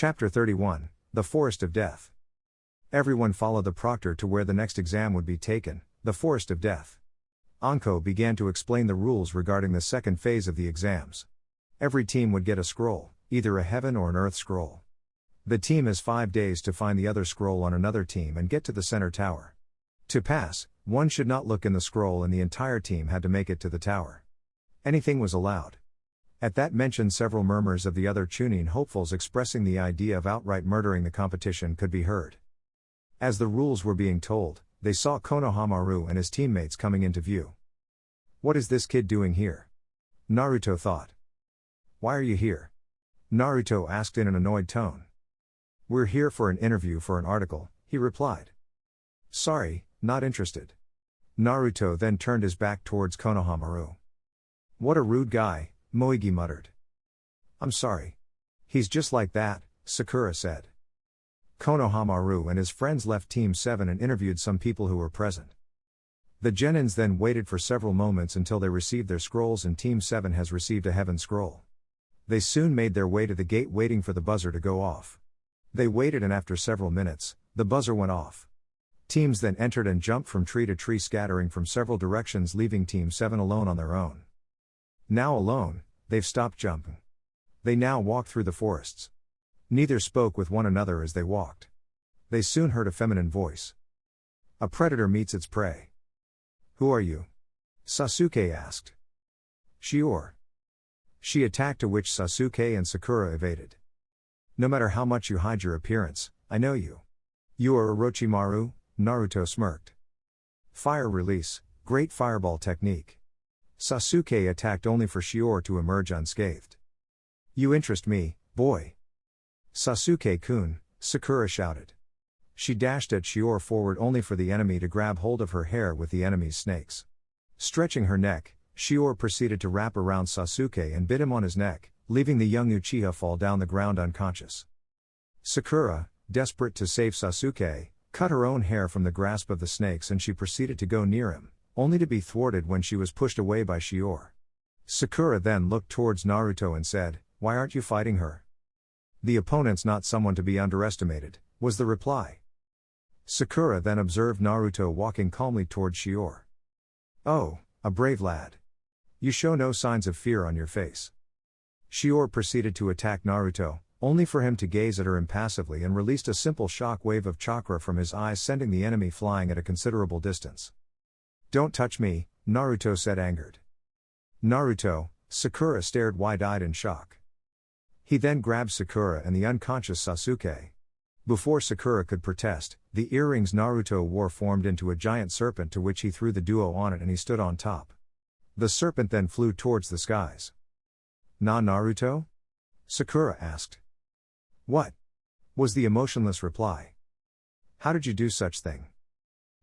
Chapter 31, The Forest of Death. Everyone followed the proctor to where the next exam would be taken, the Forest of Death. Anko began to explain the rules regarding the second phase of the exams. Every team would get a scroll, either a heaven or an earth scroll. The team has 5 days to find the other scroll on another team and get to the center tower. To pass, one should not look in the scroll and the entire team had to make it to the tower. Anything was allowed. At that mention, several murmurs of the other Chunin hopefuls expressing the idea of outright murdering the competition could be heard. As the rules were being told, they saw Konohamaru and his teammates coming into view. What is this kid doing here? Naruto thought. Why are you here? Naruto asked in an annoyed tone. We're here for an interview for an article, he replied. Sorry, not interested. Naruto then turned his back towards Konohamaru. What a rude guy, Moegi muttered. I'm sorry. He's just like that, Sakura said. Konohamaru and his friends left Team 7 and interviewed some people who were present. The Genins then waited for several moments until they received their scrolls, and Team 7 has received a heaven scroll. They soon made their way to the gate waiting for the buzzer to go off. They waited, and after several minutes, the buzzer went off. Teams then entered and jumped from tree to tree, scattering from several directions, leaving Team 7 alone on their own. Now alone, they've stopped jumping. They now walk through the forests. Neither spoke with one another as they walked. They soon heard a feminine voice. A predator meets its prey. Who are you? Sasuke asked. Shior. She attacked, to which Sasuke and Sakura evaded. No matter how much you hide your appearance, I know you. You are Orochimaru, Naruto smirked. Fire release, great fireball technique. Sasuke attacked only for Shior to emerge unscathed. You interest me, boy. Sasuke-kun, Sakura shouted. She dashed at Shior forward only for the enemy to grab hold of her hair with the enemy's snakes. Stretching her neck, Shior proceeded to wrap around Sasuke and bit him on his neck, leaving the young Uchiha fall down the ground unconscious. Sakura, desperate to save Sasuke, cut her own hair from the grasp of the snakes, and she proceeded to go near him, only to be thwarted when she was pushed away by Shior. Sakura then looked towards Naruto and said, Why aren't you fighting her? The opponent's not someone to be underestimated, was the reply. Sakura then observed Naruto walking calmly towards Shior. Oh, a brave lad. You show no signs of fear on your face. Shior proceeded to attack Naruto, only for him to gaze at her impassively and released a simple shock wave of chakra from his eyes, sending the enemy flying at a considerable distance. Don't touch me, Naruto said, angered. Naruto, Sakura stared wide-eyed in shock. He then grabbed Sakura and the unconscious Sasuke. Before Sakura could protest, the earrings Naruto wore formed into a giant serpent, to which he threw the duo on it and he stood on top. The serpent then flew towards the skies. Na Naruto? Sakura asked. What? Was the emotionless reply. How did you do such thing?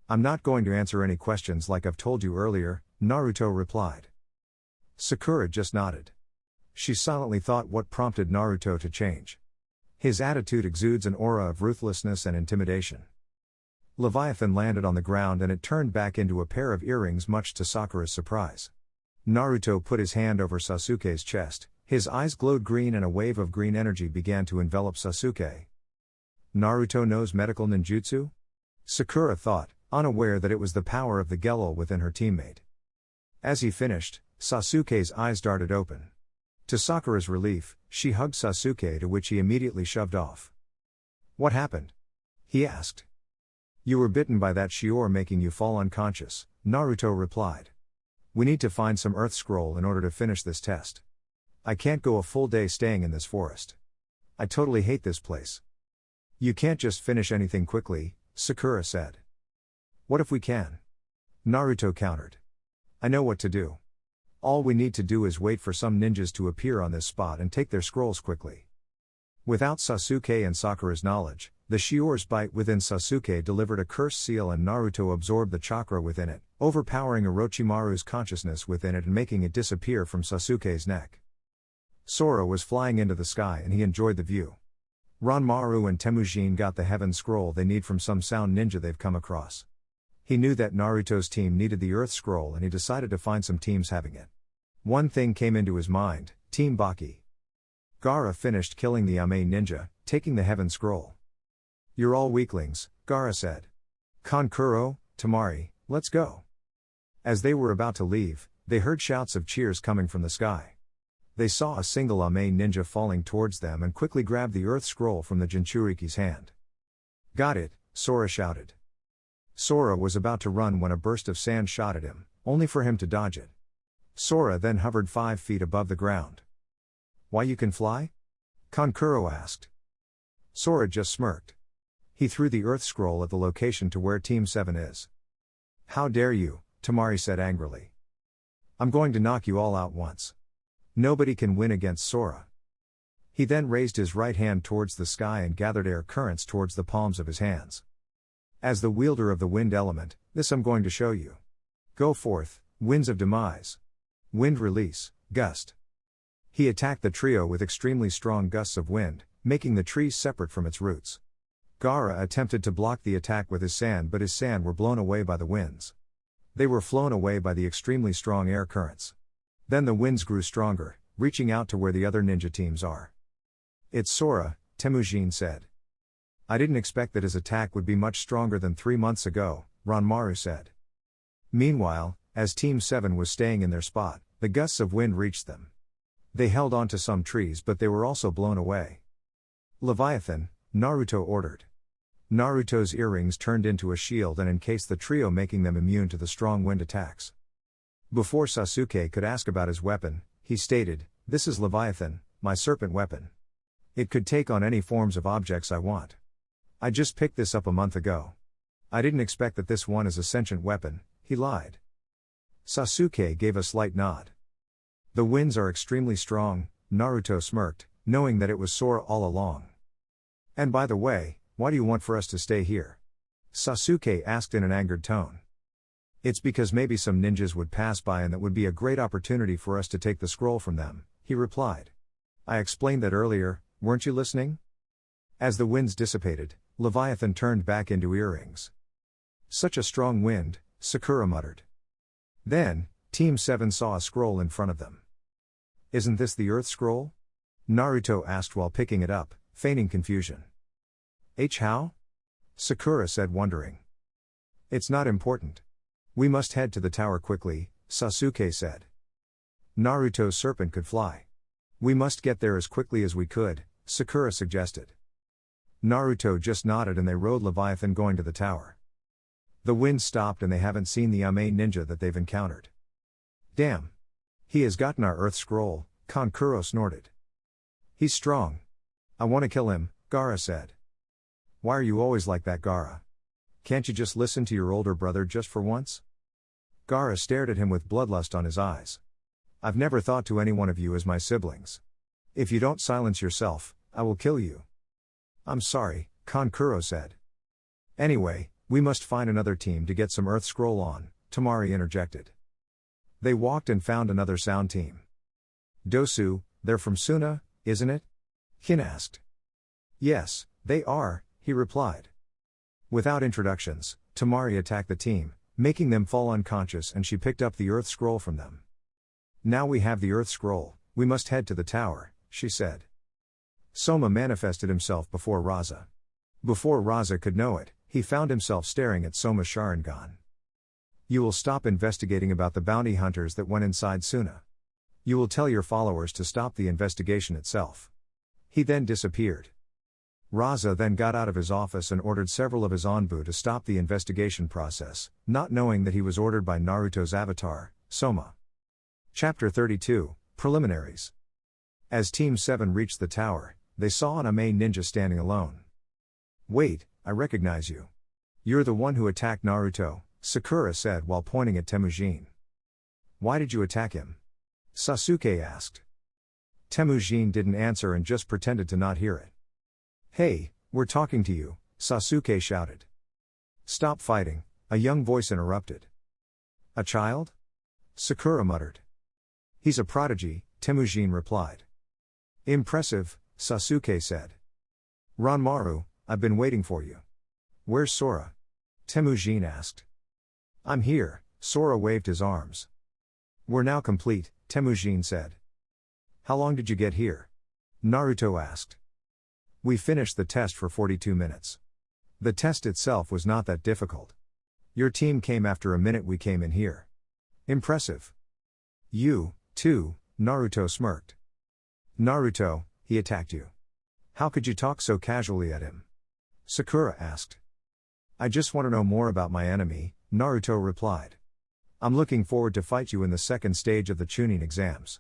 I'm not going to answer any questions like I've told you earlier, Naruto replied. Sakura just nodded. She silently thought what prompted Naruto to change. His attitude exudes an aura of ruthlessness and intimidation. Leviathan landed on the ground and it turned back into a pair of earrings, much to Sakura's surprise. Naruto put his hand over Sasuke's chest, his eyes glowed green and a wave of green energy began to envelop Sasuke. Naruto knows medical ninjutsu? Sakura thought, unaware that it was the power of the Gelul within her teammate. As he finished, Sasuke's eyes darted open. To Sakura's relief, she hugged Sasuke, to which he immediately shoved off. What happened? He asked. You were bitten by that Shior, making you fall unconscious, Naruto replied. We need to find some earth scroll in order to finish this test. I can't go a full day staying in this forest. I totally hate this place. You can't just finish anything quickly, Sakura said. What if we can? Naruto countered. I know what to do. All we need to do is wait for some ninjas to appear on this spot and take their scrolls quickly. Without Sasuke and Sakura's knowledge, the Shior's bite within Sasuke delivered a cursed seal and Naruto absorbed the chakra within it, overpowering Orochimaru's consciousness within it and making it disappear from Sasuke's neck. Sora was flying into the sky and he enjoyed the view. Ranmaru and Temujin got the heaven scroll they need from some sound ninja they've come across. He knew that Naruto's team needed the earth scroll and he decided to find some teams having it. One thing came into his mind, Team Baki. Gaara finished killing the Ame ninja, taking the heaven scroll. You're all weaklings, Gaara said. Kankuro, Temari, let's go. As they were about to leave, they heard shouts of cheers coming from the sky. They saw a single Ame ninja falling towards them and quickly grabbed the earth scroll from the Jinchuriki's hand. Got it, Sora shouted. Sora was about to run when a burst of sand shot at him, only for him to dodge it. Sora then hovered 5 feet above the ground. Why you can fly? Kankuro asked. Sora just smirked. He threw the earth scroll at the location to where Team 7 is. How dare you, Temari said angrily. I'm going to knock you all out once. Nobody can win against Sora. He then raised his right hand towards the sky and gathered air currents towards the palms of his hands. As the wielder of the wind element, this I'm going to show you. Go forth, winds of demise. Wind release, gust. He attacked the trio with extremely strong gusts of wind, making the trees separate from its roots. Gaara attempted to block the attack with his sand, but his sand were blown away by the winds. They were flown away by the extremely strong air currents. Then the winds grew stronger, reaching out to where the other ninja teams are. It's Sora, Temujin said. I didn't expect that his attack would be much stronger than 3 months ago, Ranmaru said. Meanwhile, as Team 7 was staying in their spot, the gusts of wind reached them. They held on to some trees, but they were also blown away. Leviathan, Naruto ordered. Naruto's earrings turned into a shield and encased the trio, making them immune to the strong wind attacks. Before Sasuke could ask about his weapon, he stated, "This is Leviathan, my serpent weapon. It could take on any forms of objects I want. I just picked this up a month ago. I didn't expect that this one is a sentient weapon," he lied. Sasuke gave a slight nod. The winds are extremely strong, Naruto smirked, knowing that it was Sora all along. And by the way, why do you want for us to stay here? Sasuke asked in an angered tone. It's because maybe some ninjas would pass by and that would be a great opportunity for us to take the scroll from them, he replied. I explained that earlier, weren't you listening? As the winds dissipated, Leviathan turned back into earrings. Such a strong wind, Sakura muttered. Then, Team 7 saw a scroll in front of them. Isn't this the Earth Scroll? Naruto asked while picking it up, feigning confusion. How? Sakura said, wondering. It's not important. We must head to the tower quickly, Sasuke said. Naruto's serpent could fly. We must get there as quickly as we could, Sakura suggested. Naruto just nodded and they rode Leviathan going to the tower. The wind stopped and they haven't seen the Ame ninja that they've encountered. Damn. He has gotten our Earth Scroll, Kankuro snorted. He's strong. I want to kill him, Gaara said. Why are you always like that, Gaara? Can't you just listen to your older brother just for once? Gaara stared at him with bloodlust on his eyes. I've never thought to any one of you as my siblings. If you don't silence yourself, I will kill you. I'm sorry, Kankuro said. Anyway, we must find another team to get some Earth Scroll on, Temari interjected. They walked and found another sound team. Dosu, they're from Suna, isn't it? Hin asked. Yes, they are, he replied. Without introductions, Temari attacked the team, making them fall unconscious, and she picked up the Earth Scroll from them. Now we have the Earth Scroll, we must head to the tower, she said. Soma manifested himself before Raza. Before Raza could know it, he found himself staring at Soma's Sharingan. You will stop investigating about the bounty hunters that went inside Suna. You will tell your followers to stop the investigation itself. He then disappeared. Raza then got out of his office and ordered several of his Anbu to stop the investigation process, not knowing that he was ordered by Naruto's avatar, Soma. Chapter 32, Preliminaries. As Team 7 reached the tower, they saw an Ame ninja standing alone. Wait, I recognize you. You're the one who attacked Naruto, Sakura said while pointing at Temujin. Why did you attack him? Sasuke asked. Temujin didn't answer and just pretended to not hear it. Hey, we're talking to you, Sasuke shouted. Stop fighting, a young voice interrupted. A child? Sakura muttered. He's a prodigy, Temujin replied. Impressive, Sasuke said. Ranmaru, I've been waiting for you. Where's Sora? Temujin asked. I'm here, Sora waved his arms. We're now complete, Temujin said. How long did you get here? Naruto asked. We finished the test for 42 minutes. The test itself was not that difficult. Your team came after a minute we came in here. Impressive. You, too, Naruto smirked. Naruto, he attacked you. How could you talk so casually at him? Sakura asked. I just want to know more about my enemy, Naruto replied. I'm looking forward to fight you in the second stage of the Chunin exams.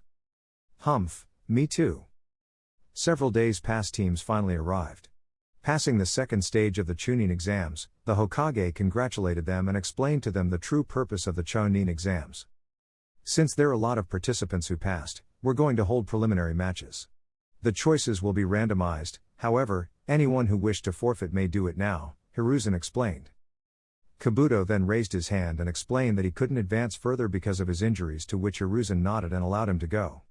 Humph, me too. Several days passed. Teams finally arrived. Passing the second stage of the Chunin exams, the Hokage congratulated them and explained to them the true purpose of the Chunin exams. Since there are a lot of participants who passed, we're going to hold preliminary matches. The choices will be randomized, however, anyone who wished to forfeit may do it now, Hiruzen explained. Kabuto then raised his hand and explained that he couldn't advance further because of his injuries, to which Hiruzen nodded and allowed him to go.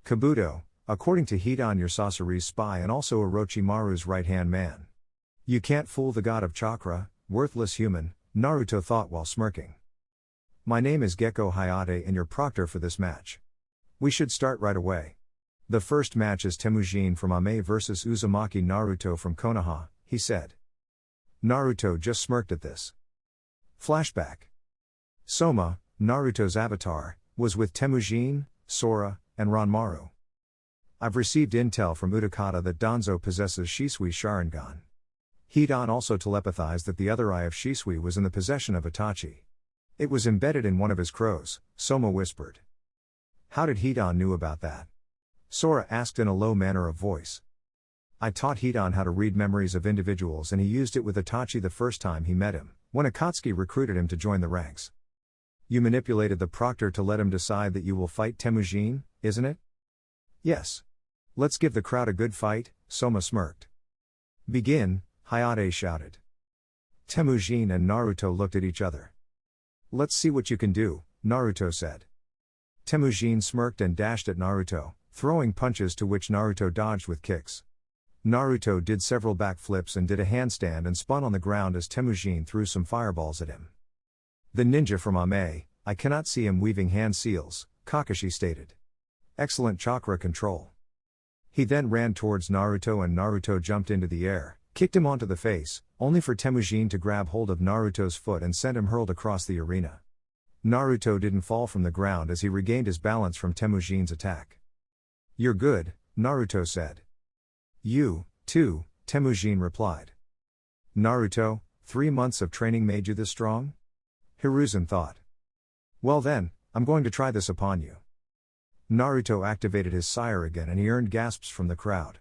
Kabuto, according to Hidan, you're Sasori's spy and also Orochimaru's right-hand man. You can't fool the god of chakra, worthless human, Naruto thought while smirking. My name is Gekko Hayate and your proctor for this match. We should start right away. The first match is Temujin from Ame vs Uzumaki Naruto from Konoha, he said. Naruto just smirked at this. Flashback. Soma, Naruto's avatar, was with Temujin, Sora, and Ranmaru. I've received intel from Utakata that Danzo possesses Shisui Sharingan. Hidan also telepathized that the other eye of Shisui was in the possession of Itachi. It was embedded in one of his crows, Soma whispered. How did Hidan knew about that? Sora asked in a low manner of voice. I taught Hidan how to read memories of individuals and he used it with Itachi the first time he met him, when Akatsuki recruited him to join the ranks. You manipulated the proctor to let him decide that you will fight Temujin, isn't it? Yes. Let's give the crowd a good fight, Soma smirked. Begin, Hayate shouted. Temujin and Naruto looked at each other. Let's see what you can do, Naruto said. Temujin smirked and dashed at Naruto, throwing punches to which Naruto dodged with kicks. Naruto did several backflips and did a handstand and spun on the ground as Temujin threw some fireballs at him. The ninja from Ame, I cannot see him weaving hand seals, Kakashi stated. Excellent chakra control. He then ran towards Naruto and Naruto jumped into the air, kicked him onto the face, only for Temujin to grab hold of Naruto's foot and send him hurled across the arena. Naruto didn't fall from the ground as he regained his balance from Temujin's attack. You're good, Naruto said. You, too, Temujin replied. Naruto, 3 months of training made you this strong? Hiruzen thought. Well then, I'm going to try this upon you. Naruto activated his sire again and he earned gasps from the crowd.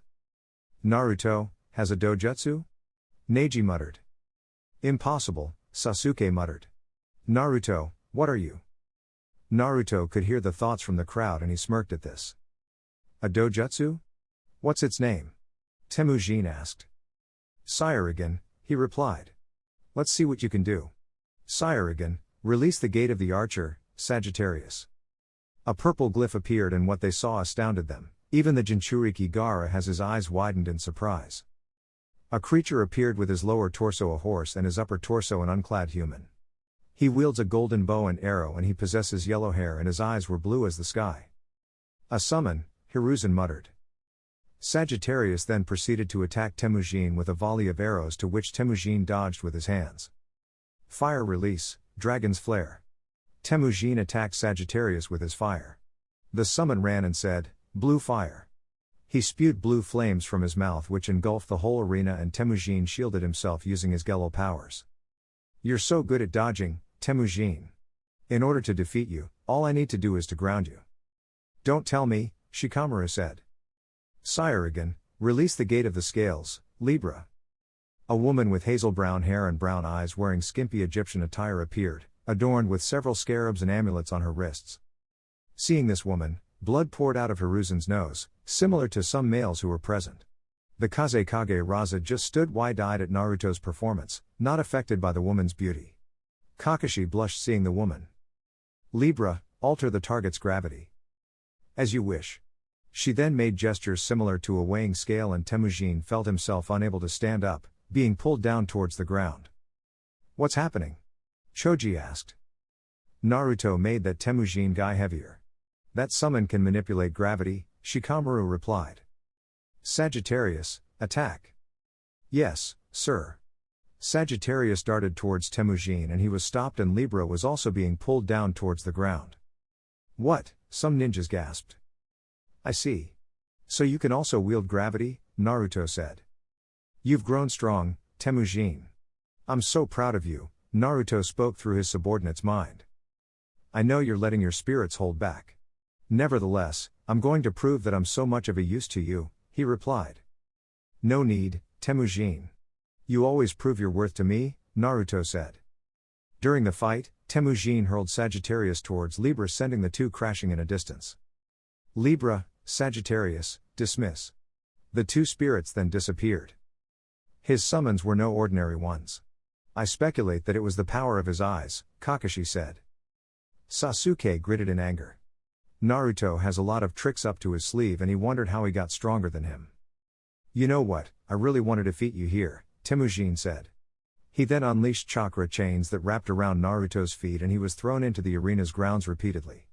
Naruto, has a dojutsu? Neji muttered. Impossible, Sasuke muttered. Naruto, what are you? Naruto could hear the thoughts from the crowd and he smirked at this. A dojutsu? What's its name? Temujin asked. Sairegan, he replied. Let's see what you can do. Sairegan, release the gate of the archer, Sagittarius. A purple glyph appeared and what they saw astounded them, even the Jinchuriki Gaara has his eyes widened in surprise. A creature appeared with his lower torso a horse and his upper torso an unclad human. He wields a golden bow and arrow and he possesses yellow hair and his eyes were blue as the sky. A summon, Hiruzen muttered. Sagittarius then proceeded to attack Temujin with a volley of arrows to which Temujin dodged with his hands. Fire release, Dragon's Flare. Temujin attacked Sagittarius with his fire. The summon ran and said, Blue fire. He spewed blue flames from his mouth which engulfed the whole arena and Temujin shielded himself using his Gello powers. You're so good at dodging, Temujin. In order to defeat you, all I need to do is to ground you. Don't tell me, Shikamaru said. Sairegan, release the gate of the scales, Libra. A woman with hazel brown hair and brown eyes wearing skimpy Egyptian attire appeared, adorned with several scarabs and amulets on her wrists. Seeing this woman, blood poured out of Hiruzen's nose, similar to some males who were present. The Kazekage Raza just stood wide-eyed at Naruto's performance, not affected by the woman's beauty. Kakashi blushed seeing the woman. Libra, alter the target's gravity. As you wish. She then made gestures similar to a weighing scale and Temujin felt himself unable to stand up, being pulled down towards the ground. What's happening? Choji asked. Naruto made that Temujin guy heavier. That summon can manipulate gravity, Shikamaru replied. Sagittarius, Attack. Yes, sir. Sagittarius darted towards Temujin and he was stopped, and Libra was also being pulled down towards the ground. What? Some ninjas gasped. I see. So you can also wield gravity, Naruto said. You've grown strong, Temujin. I'm so proud of you, Naruto spoke through his subordinate's mind. I know you're letting your spirits hold back. Nevertheless, I'm going to prove that I'm so much of a use to you, he replied. No need, Temujin. You always prove your worth to me, Naruto said. During the fight, Temujin hurled Sagittarius towards Libra, sending the two crashing in a distance. Libra, Sagittarius, dismiss. The two spirits then disappeared. His summons were no ordinary ones. I speculate that it was the power of his eyes, Kakashi said. Sasuke gritted in anger. Naruto has a lot of tricks up to his sleeve and he wondered how he got stronger than him. You know what, I really want to defeat you here, Temujin said. He then unleashed chakra chains that wrapped around Naruto's feet and he was thrown into the arena's grounds repeatedly.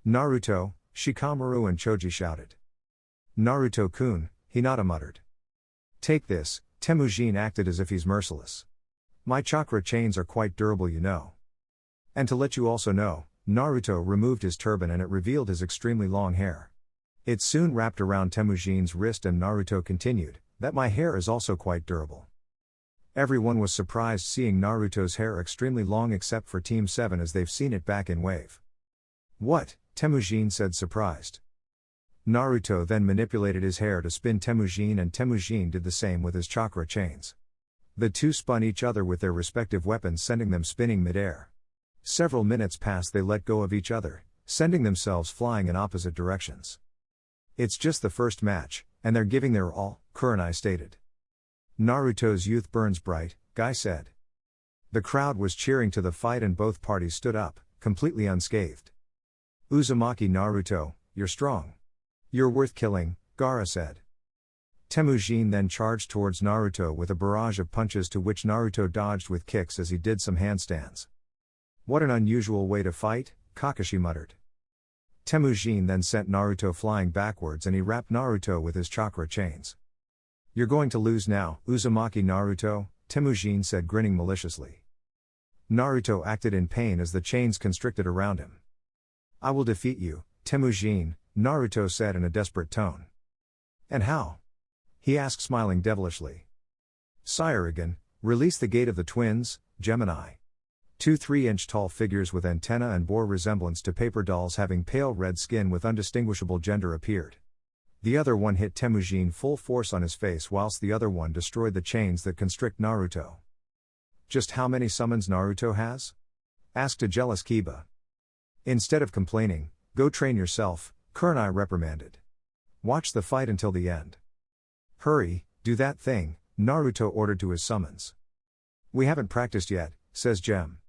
Naruto, Shikamaru and Choji shouted. Naruto-kun, Hinata muttered. Take this, Temujin acted as if he's merciless. My chakra chains are quite durable, you know. And to let you also know, Naruto removed his turban and it revealed his extremely long hair. It soon wrapped around Temujin's wrist and Naruto continued, that my hair is also quite durable. Everyone was surprised seeing Naruto's hair extremely long except for Team 7 as they've seen it back in Wave. What? Temujin said surprised. Naruto then manipulated his hair to spin Temujin and Temujin did the same with his chakra chains. The two spun each other with their respective weapons, sending them spinning mid-air. Several minutes passed, they let go of each other, sending themselves flying in opposite directions. It's just the first match, and they're giving their all, Kurenai stated. Naruto's youth burns bright, Guy said. The crowd was cheering to the fight and both parties stood up, completely unscathed. Uzumaki Naruto, you're strong. You're worth killing, Gaara said. Temujin then charged towards Naruto with a barrage of punches to which Naruto dodged with kicks as he did some handstands. What an unusual way to fight, Kakashi muttered. Temujin then sent Naruto flying backwards and he wrapped Naruto with his chakra chains. You're going to lose now, Uzumaki Naruto, Temujin said, grinning maliciously. Naruto acted in pain as the chains constricted around him. I will defeat you, Temujin, Naruto said in a desperate tone. And how? He asked, smiling devilishly. Saiyagan, release the gate of the twins, Gemini. Two 3-inch tall figures with antenna and bore resemblance to paper dolls having pale red skin with undistinguishable gender appeared. The other one hit Temujin full force on his face whilst the other one destroyed the chains that constrict Naruto. Just how many summons Naruto has? Asked a jealous Kiba. Instead of complaining, go train yourself, Kurenai reprimanded. Watch the fight until the end. Hurry, do that thing, Naruto ordered to his summons. We haven't practiced yet, says Gem.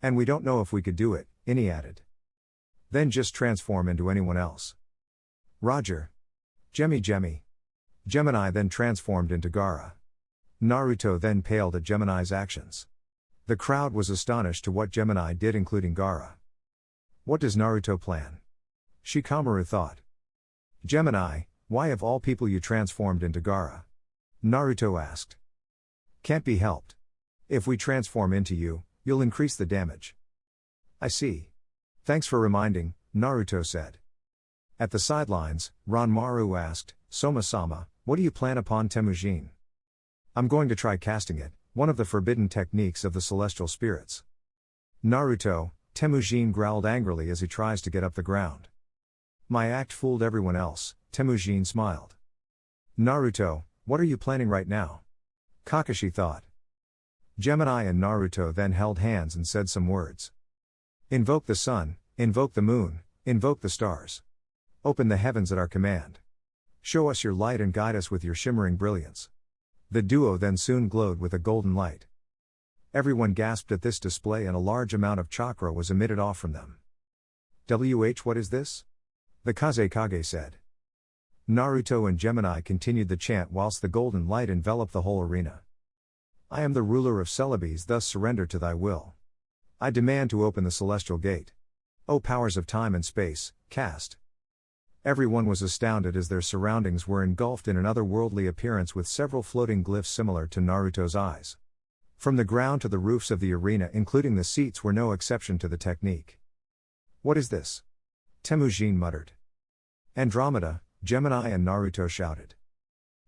And we don't know if we could do it, Inni added. Then just transform into anyone else. Roger. Gemmy. Gemini then transformed into Gaara. Naruto then paled at Gemini's actions. The crowd was astonished to what Gemini did, including Gaara. What does Naruto plan? Shikamaru thought. Gemini, why of all people you transformed into Gaara? Naruto asked. Can't be helped. If we transform into you, you'll increase the damage. I see. Thanks for reminding, Naruto said. At the sidelines, Ranmaru asked, Soma-sama, what do you plan upon Temujin? I'm going to try casting it, one of the forbidden techniques of the celestial spirits. Naruto, Temujin growled angrily as he tries to get up the ground. My act fooled everyone else, Temujin smiled. Naruto, what are you planning right now? Kakashi thought. Gemini and Naruto then held hands and said some words. Invoke the sun, invoke the moon, invoke the stars. Open the heavens at our command. Show us your light and guide us with your shimmering brilliance. The duo then soon glowed with a golden light. Everyone gasped at this display and a large amount of chakra was emitted off from them. What is this? The Kazekage said. Naruto and Gemini continued the chant whilst the golden light enveloped the whole arena. I am the ruler of Celebes, thus surrender to thy will. I demand to open the celestial gate. O powers of time and space, cast. Everyone was astounded as their surroundings were engulfed in an otherworldly appearance with several floating glyphs similar to Naruto's eyes. From the ground to the roofs of the arena, including the seats, were no exception to the technique. "What is this?" Temujin muttered. "Andromeda," Gemini and Naruto shouted.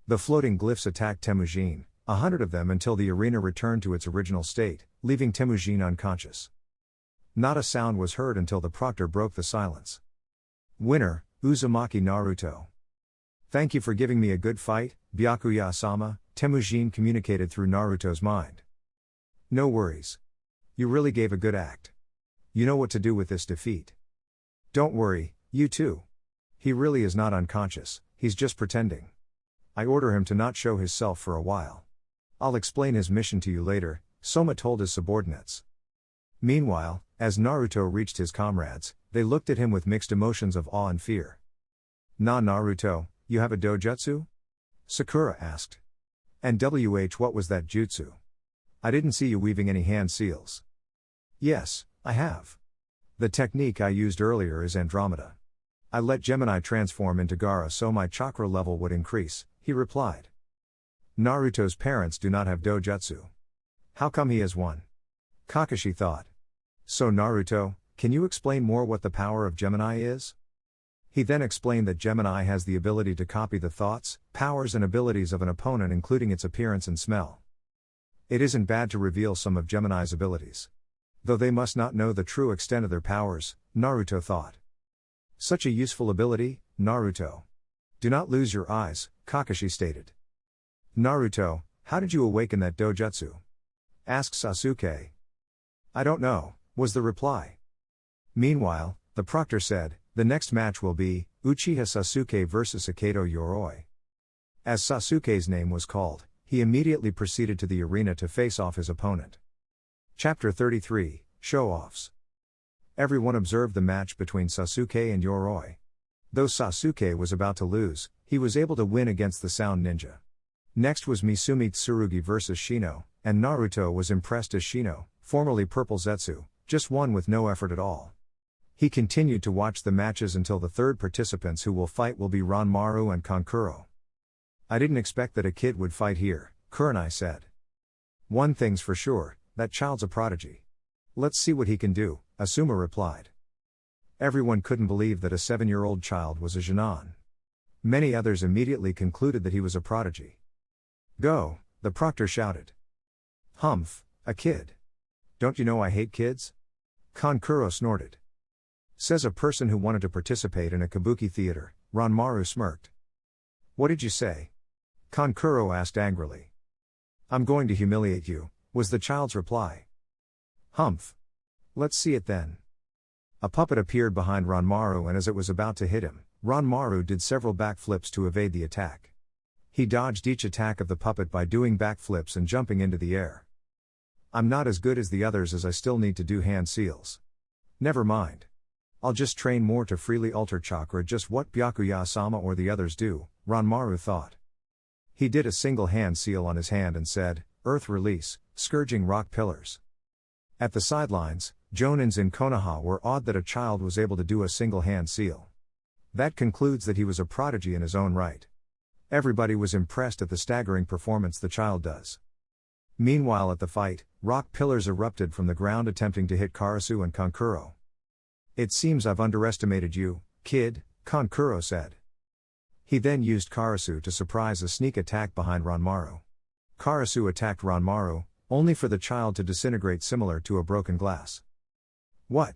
The floating glyphs attacked Temujin, 100 of them, until the arena returned to its original state, leaving Temujin unconscious. Not a sound was heard until the proctor broke the silence. "Winner, Uzumaki Naruto. Thank you for giving me a good fight, Byakuya-sama," Temujin communicated through Naruto's mind. "No worries. You really gave a good act. You know what to do with this defeat. Don't worry, you too. He really is not unconscious, he's just pretending. I order him to not show his self for a while. I'll explain his mission to you later," Soma told his subordinates. Meanwhile, as Naruto reached his comrades, they looked at him with mixed emotions of awe and fear. "Nah, Naruto, you have a dojutsu?" Sakura asked. "And what was that jutsu? I didn't see you weaving any hand seals." "Yes, I have. The technique I used earlier is Andromeda. I let Gemini transform into Gaara so my chakra level would increase," he replied. "Naruto's parents do not have dojutsu. How come he has one?" Kakashi thought. "So Naruto, can you explain more what the power of Gemini is?" He then explained that Gemini has the ability to copy the thoughts, powers and abilities of an opponent, including its appearance and smell. It isn't bad to reveal some of Gemini's abilities. Though they must not know the true extent of their powers, Naruto thought. "Such a useful ability, Naruto. Do not lose your eyes," Kakashi stated. "Naruto, how did you awaken that dojutsu?" asked Sasuke. "I don't know," was the reply. Meanwhile, the proctor said, "The next match will be Uchiha Sasuke vs Akato Yoroi." As Sasuke's name was called, he immediately proceeded to the arena to face off his opponent. Chapter 33, Show-Offs. Everyone observed the match between Sasuke and Yoroi. Though Sasuke was about to lose, he was able to win against the Sound Ninja. Next was Misumi Tsurugi vs Shino, and Naruto was impressed as Shino, formerly Purple Zetsu, just won with no effort at all. He continued to watch the matches until the third participants who will fight will be Ranmaru and Kankuro. "I didn't expect that a kid would fight here," Kurenai said. "One thing's for sure, that child's a prodigy. Let's see what he can do," Asuma replied. Everyone couldn't believe that a 7-year-old child was a Genin. Many others immediately concluded that he was a prodigy. "Go," the proctor shouted. "Humph, a kid. Don't you know I hate kids?" Kankuro snorted. "Says a person who wanted to participate in a kabuki theater," Ranmaru smirked. "What did you say?" Kankuro asked angrily. "I'm going to humiliate you," was the child's reply. "Humph. Let's see it then." A puppet appeared behind Ranmaru, and as it was about to hit him, Ranmaru did several backflips to evade the attack. He dodged each attack of the puppet by doing backflips and jumping into the air. "I'm not as good as the others as I still need to do hand seals. Never mind. I'll just train more to freely alter chakra, just what Byakuya-sama or the others do," Ranmaru thought. He did a single hand seal on his hand and said, "Earth release, scourging rock pillars." At the sidelines, Jonins in Konoha were awed that a child was able to do a single hand seal. That concludes that he was a prodigy in his own right. Everybody was impressed at the staggering performance the child does. Meanwhile at the fight, rock pillars erupted from the ground attempting to hit Karasu and Kankuro. "It seems I've underestimated you, kid," Kankuro said. He then used Karasu to surprise a sneak attack behind Ranmaru. Karasu attacked Ranmaru, only for the child to disintegrate similar to a broken glass. "What?"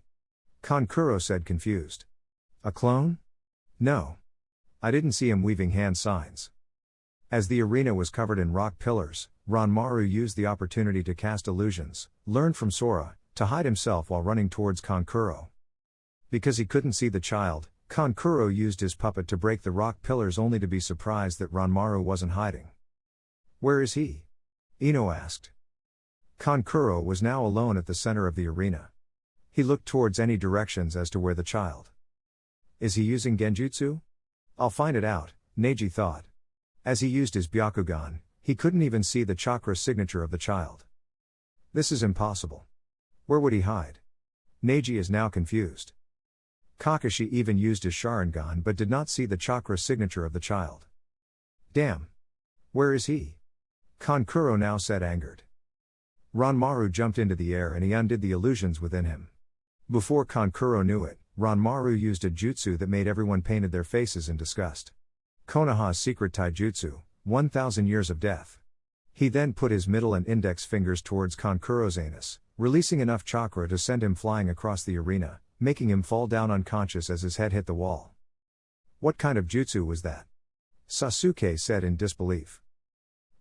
Kankuro said, confused. "A clone? No. I didn't see him weaving hand signs." As the arena was covered in rock pillars, Ranmaru used the opportunity to cast illusions, learned from Sora, to hide himself while running towards Kankuro. Because he couldn't see the child, Kankuro used his puppet to break the rock pillars, only to be surprised that Ranmaru wasn't hiding. "Where is he?" Ino asked. Kankuro was now alone at the center of the arena. He looked towards any directions as to where the child. "Is he using genjutsu? I'll find it out," Neji thought. As he used his Byakugan, he couldn't even see the chakra signature of the child. This is impossible. Where would he hide? Neji is now confused. Kakashi even used his Sharingan but did not see the chakra signature of the child. Damn! Where is he? Kankuro now said, angered. Ranmaru jumped into the air and he undid the illusions within him. Before Kankuro knew it, Ranmaru used a jutsu that made everyone painted their faces in disgust. Konoha's secret taijutsu, 1,000 years of death. He then put his middle and index fingers towards Kankuro's anus, releasing enough chakra to send him flying across the arena, making him fall down unconscious as his head hit the wall. What kind of jutsu was that? Sasuke said in disbelief.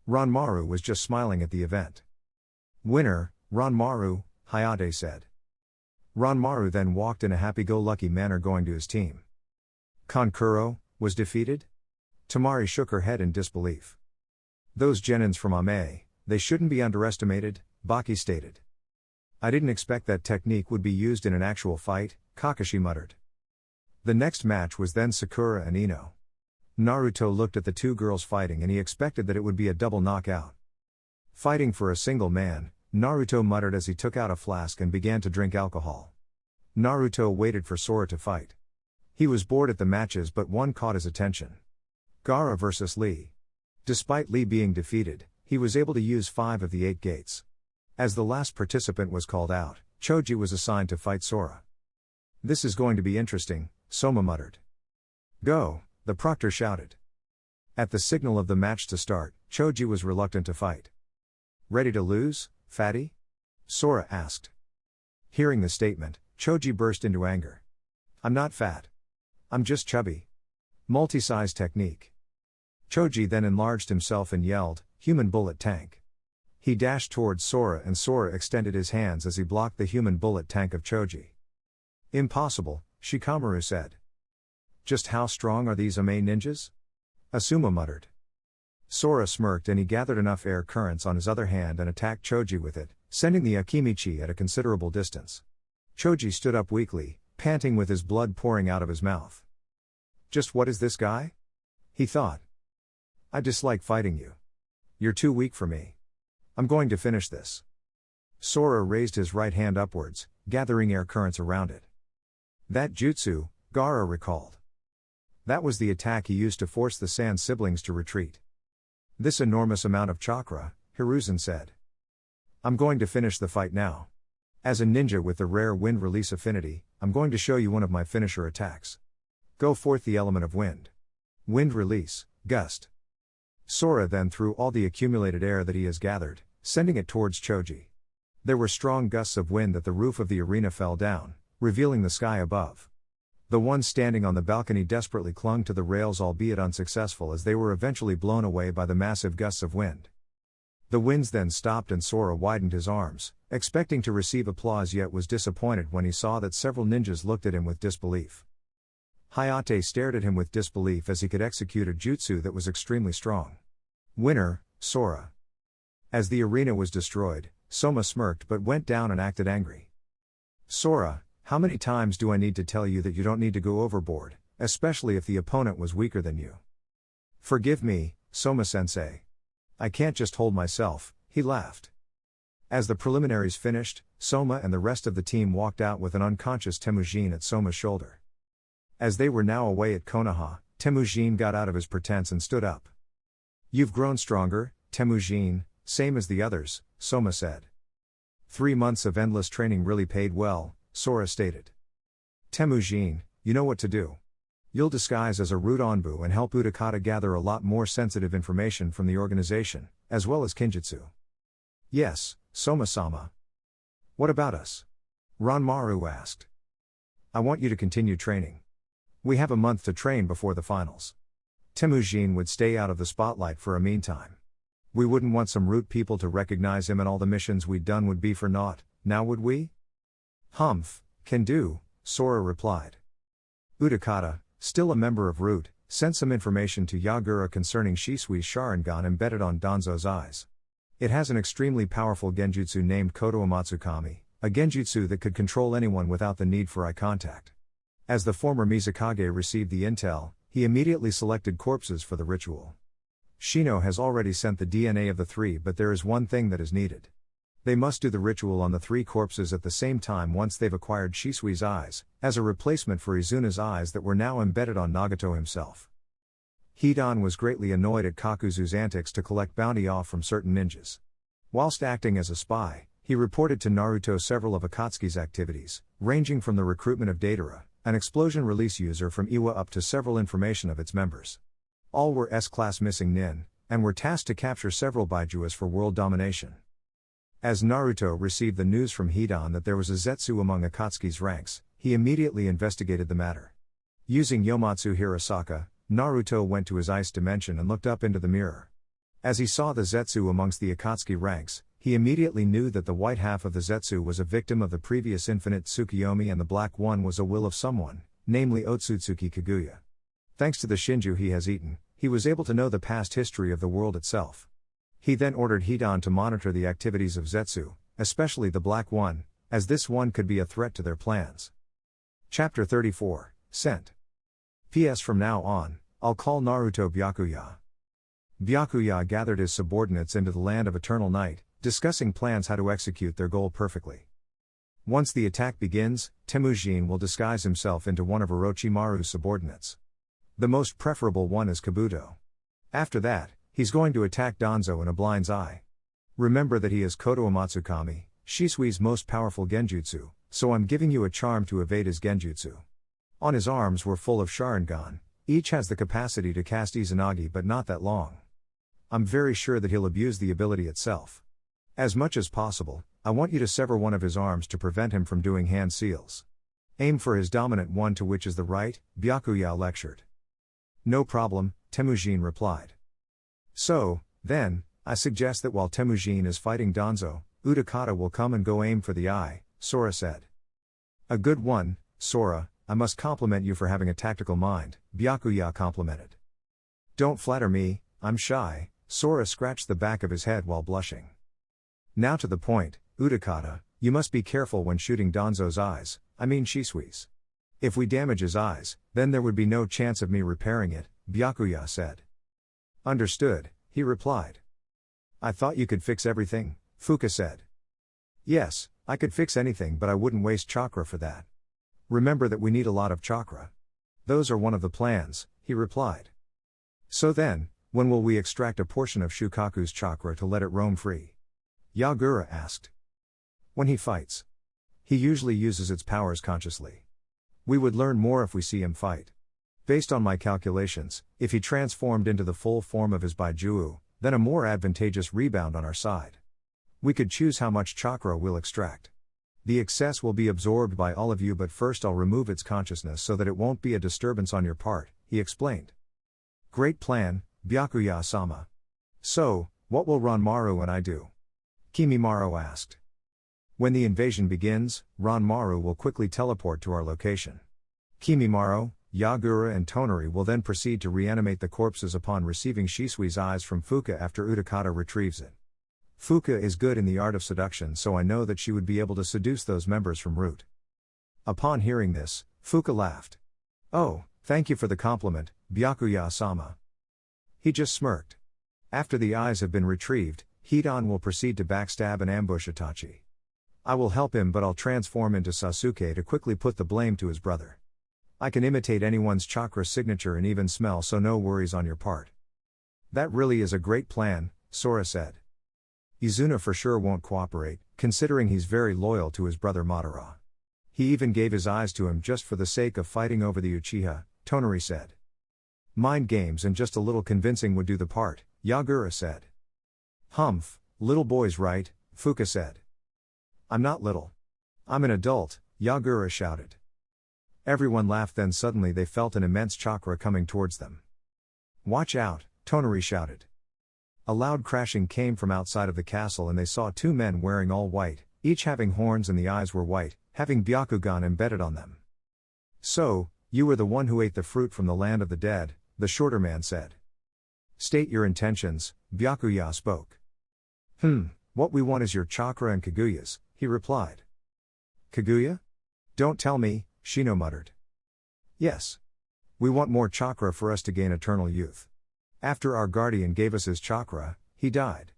Ranmaru was just smiling at the event. Winner, Ranmaru, Hayate said. Ranmaru then walked in a happy-go-lucky manner going to his team. Kankuro was defeated? Tamari shook her head in disbelief. Those genins from Ame, they shouldn't be underestimated, Baki stated. I didn't expect that technique would be used in an actual fight, Kakashi muttered. The next match was then Sakura and Ino. Naruto looked at the two girls fighting and he expected that it would be a double knockout. Fighting for a single man, Naruto muttered as he took out a flask and began to drink alcohol. Naruto waited for Sora to fight. He was bored at the matches but one caught his attention. Gaara vs. Lee. Despite Lee being defeated, he was able to use 5 of the 8 gates. As the last participant was called out, Choji was assigned to fight Sora. This is going to be interesting, Soma muttered. Go, the proctor shouted. At the signal of the match to start, Choji was reluctant to fight. Ready to lose, fatty? Sora asked. Hearing the statement, Choji burst into anger. I'm not fat. I'm just chubby. Multi-size technique. Choji then enlarged himself and yelled, human bullet tank. He dashed towards Sora and Sora extended his hands as he blocked the human bullet tank of Choji. Impossible, Shikamaru said. Just how strong are these Ame ninjas? Asuma muttered. Sora smirked and he gathered enough air currents on his other hand and attacked Choji with it, sending the Akimichi at a considerable distance. Choji stood up weakly, panting with his blood pouring out of his mouth. Just what is this guy? He thought. I dislike fighting you. You're too weak for me. I'm going to finish this. Sora raised his right hand upwards, gathering air currents around it. That jutsu, Gaara recalled. That was the attack he used to force the Sand siblings to retreat. This enormous amount of chakra, Hiruzen said. I'm going to finish the fight now. As a ninja with the rare wind release affinity, I'm going to show you one of my finisher attacks. Go forth the element of wind. Wind release, gust. Sora then threw all the accumulated air that he has gathered, sending it towards Choji. There were strong gusts of wind that the roof of the arena fell down, revealing the sky above. The ones standing on the balcony desperately clung to the rails, albeit unsuccessful, as they were eventually blown away by the massive gusts of wind. The winds then stopped and Sora widened his arms, expecting to receive applause, yet was disappointed when he saw that several ninjas looked at him with disbelief. Hayate stared at him with disbelief as he could execute a jutsu that was extremely strong. Winner, Sora. As the arena was destroyed, Soma smirked but went down and acted angry. Sora, how many times do I need to tell you that you don't need to go overboard, especially if the opponent was weaker than you? Forgive me, Soma-sensei. I can't just hold myself, he laughed. As the preliminaries finished, Soma and the rest of the team walked out with an unconscious Temujin at Soma's shoulder. As they were now away at Konoha, Temujin got out of his pretense and stood up. You've grown stronger, Temujin, same as the others, Soma said. 3 months of endless training really paid well, Sora stated. Temujin, you know what to do. You'll disguise as a root Onbu and help Utakata gather a lot more sensitive information from the organization, as well as Kinjutsu. Yes, Soma-sama. What about us? Ranmaru asked. I want you to continue training. We have a month to train before the finals. Temujin would stay out of the spotlight for a meantime. We wouldn't want some root people to recognize him and all the missions we'd done would be for naught, now would we? Humph, can do, Sora replied. Utakata, still a member of Root, sent some information to Yagura concerning Shisui's Sharingan embedded on Danzo's eyes. It has an extremely powerful genjutsu named Koto Amatsukami, a genjutsu that could control anyone without the need for eye contact. As the former Mizukage received the intel, he immediately selected corpses for the ritual. Shino has already sent the DNA of the 3, but there is one thing that is needed. They must do the ritual on the 3 corpses at the same time once they've acquired Shisui's eyes, as a replacement for Izuna's eyes that were now embedded on Nagato himself. Hidan was greatly annoyed at Kakuzu's antics to collect bounty off from certain ninjas. Whilst acting as a spy, he reported to Naruto several of Akatsuki's activities, ranging from the recruitment of Datara, an explosion release user from Iwa, up to several information of its members. All were S-class missing nin, and were tasked to capture several Baijuas for world domination. As Naruto received the news from Hidan that there was a Zetsu among Akatsuki's ranks, he immediately investigated the matter. Using Yomatsu Hirasaka, Naruto went to his ice dimension and looked up into the mirror. As he saw the Zetsu amongst the Akatsuki ranks, he immediately knew that the white half of the Zetsu was a victim of the previous infinite Tsukiyomi and the black one was a will of someone, namely Otsutsuki Kaguya. Thanks to the Shinju he has eaten, he was able to know the past history of the world itself. He then ordered Hidan to monitor the activities of Zetsu, especially the Black One, as this one could be a threat to their plans. Chapter 34, Sent. P.S. From now on, I'll call Naruto Byakuya. Byakuya gathered his subordinates into the land of eternal night, discussing plans how to execute their goal perfectly. Once the attack begins, Temujin will disguise himself into one of Orochimaru's subordinates. The most preferable one is Kabuto. After that, he's going to attack Danzo in a blind's eye. Remember that he is Koto Amatsukami, Shisui's most powerful genjutsu, so I'm giving you a charm to evade his genjutsu. On his arms were full of Sharingan, each has the capacity to cast Izanagi but not that long. I'm very sure that he'll abuse the ability itself. As much as possible, I want you to sever one of his arms to prevent him from doing hand seals. Aim for his dominant one, to which is the right, Byakuya lectured. No problem, Temujin replied. So, then, I suggest that while Temujin is fighting Danzo, Utakata will come and go aim for the eye, Sora said. A good one, Sora, I must compliment you for having a tactical mind, Byakuya complimented. Don't flatter me, I'm shy, Sora scratched the back of his head while blushing. Now to the point, Utakata, you must be careful when shooting Danzo's eyes, I mean Shisui's. If we damage his eyes, then there would be no chance of me repairing it, Byakuya said. Understood, he replied. I thought you could fix everything, Fuka said. Yes, I could fix anything, but I wouldn't waste chakra for that. Remember that we need a lot of chakra. Those are one of the plans, he replied. So then, when will we extract a portion of Shukaku's chakra to let it roam free? Yagura asked. When he fights. He usually uses its powers consciously. We would learn more if we see him fight. Based on my calculations, if he transformed into the full form of his Baijuu, then a more advantageous rebound on our side. We could choose how much chakra we'll extract. The excess will be absorbed by all of you, but first I'll remove its consciousness so that it won't be a disturbance on your part, he explained. Great plan, Byakuya-sama. So, what will Ranmaru and I do? Kimimaro asked. When the invasion begins, Ranmaru will quickly teleport to our location. Kimimaro, Yagura and Tonari will then proceed to reanimate the corpses upon receiving Shisui's eyes from Fuka after Utakata retrieves it. Fuka is good in the art of seduction, so I know that she would be able to seduce those members from root. Upon hearing this, Fuka laughed. Oh, thank you for the compliment, Byakuya-sama. He just smirked. After the eyes have been retrieved, Hidan will proceed to backstab and ambush Itachi. I will help him, but I'll transform into Sasuke to quickly put the blame to his brother. I can imitate anyone's chakra signature and even smell, so no worries on your part. That really is a great plan, Sora said. Izuna for sure won't cooperate, considering he's very loyal to his brother Madara. He even gave his eyes to him just for the sake of fighting over the Uchiha, Tonari said. Mind games and just a little convincing would do the part, Yagura said. Humph, little boy's right, Fuka said. I'm not little. I'm an adult, Yagura shouted. Everyone laughed, then suddenly they felt an immense chakra coming towards them. Watch out, Tonari shouted. A loud crashing came from outside of the castle and they saw 2 men wearing all white, each having horns and the eyes were white, having Byakugan embedded on them. So, you were the one who ate the fruit from the land of the dead, the shorter man said. State your intentions, Byakuya spoke. What we want is your chakra and Kaguya's, he replied. Kaguya? Don't tell me, Shino muttered. Yes. We want more chakra for us to gain eternal youth. After our guardian gave us his chakra, he died.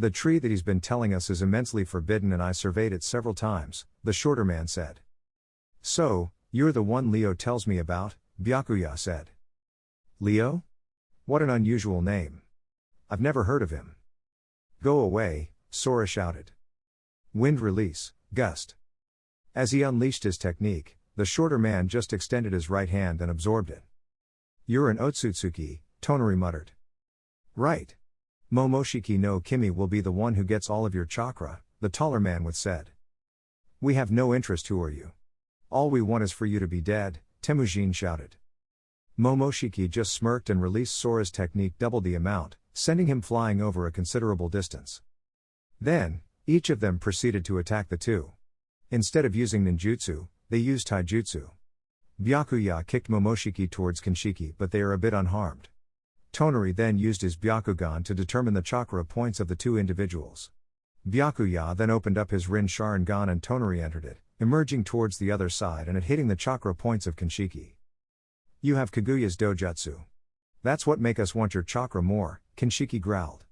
The tree that he's been telling us is immensely forbidden and I surveyed it several times, the shorter man said. So, you're the one Leo tells me about, Byakuya said. Leo? What an unusual name. I've never heard of him. Go away, Sora shouted. Wind release, gust. As he unleashed his technique, the shorter man just extended his right hand and absorbed it. You're an Otsutsuki, Tonari muttered. Right. Momoshiki no Kimi will be the one who gets all of your chakra, the taller man with said. We have no interest, who are you? All we want is for you to be dead, Temujin shouted. Momoshiki just smirked and released Sora's technique double the amount, sending him flying over a considerable distance. Then, each of them proceeded to attack the two. Instead of using ninjutsu, they used taijutsu. Byakuya kicked Momoshiki towards Kinshiki but they are a bit unharmed. Tonari then used his Byakugan to determine the chakra points of the two individuals. Byakuya then opened up his Rin Sharingan and Tonari entered it, emerging towards the other side and it hitting the chakra points of Kinshiki. You have Kaguya's dojutsu. That's what make us want your chakra more, Kinshiki growled.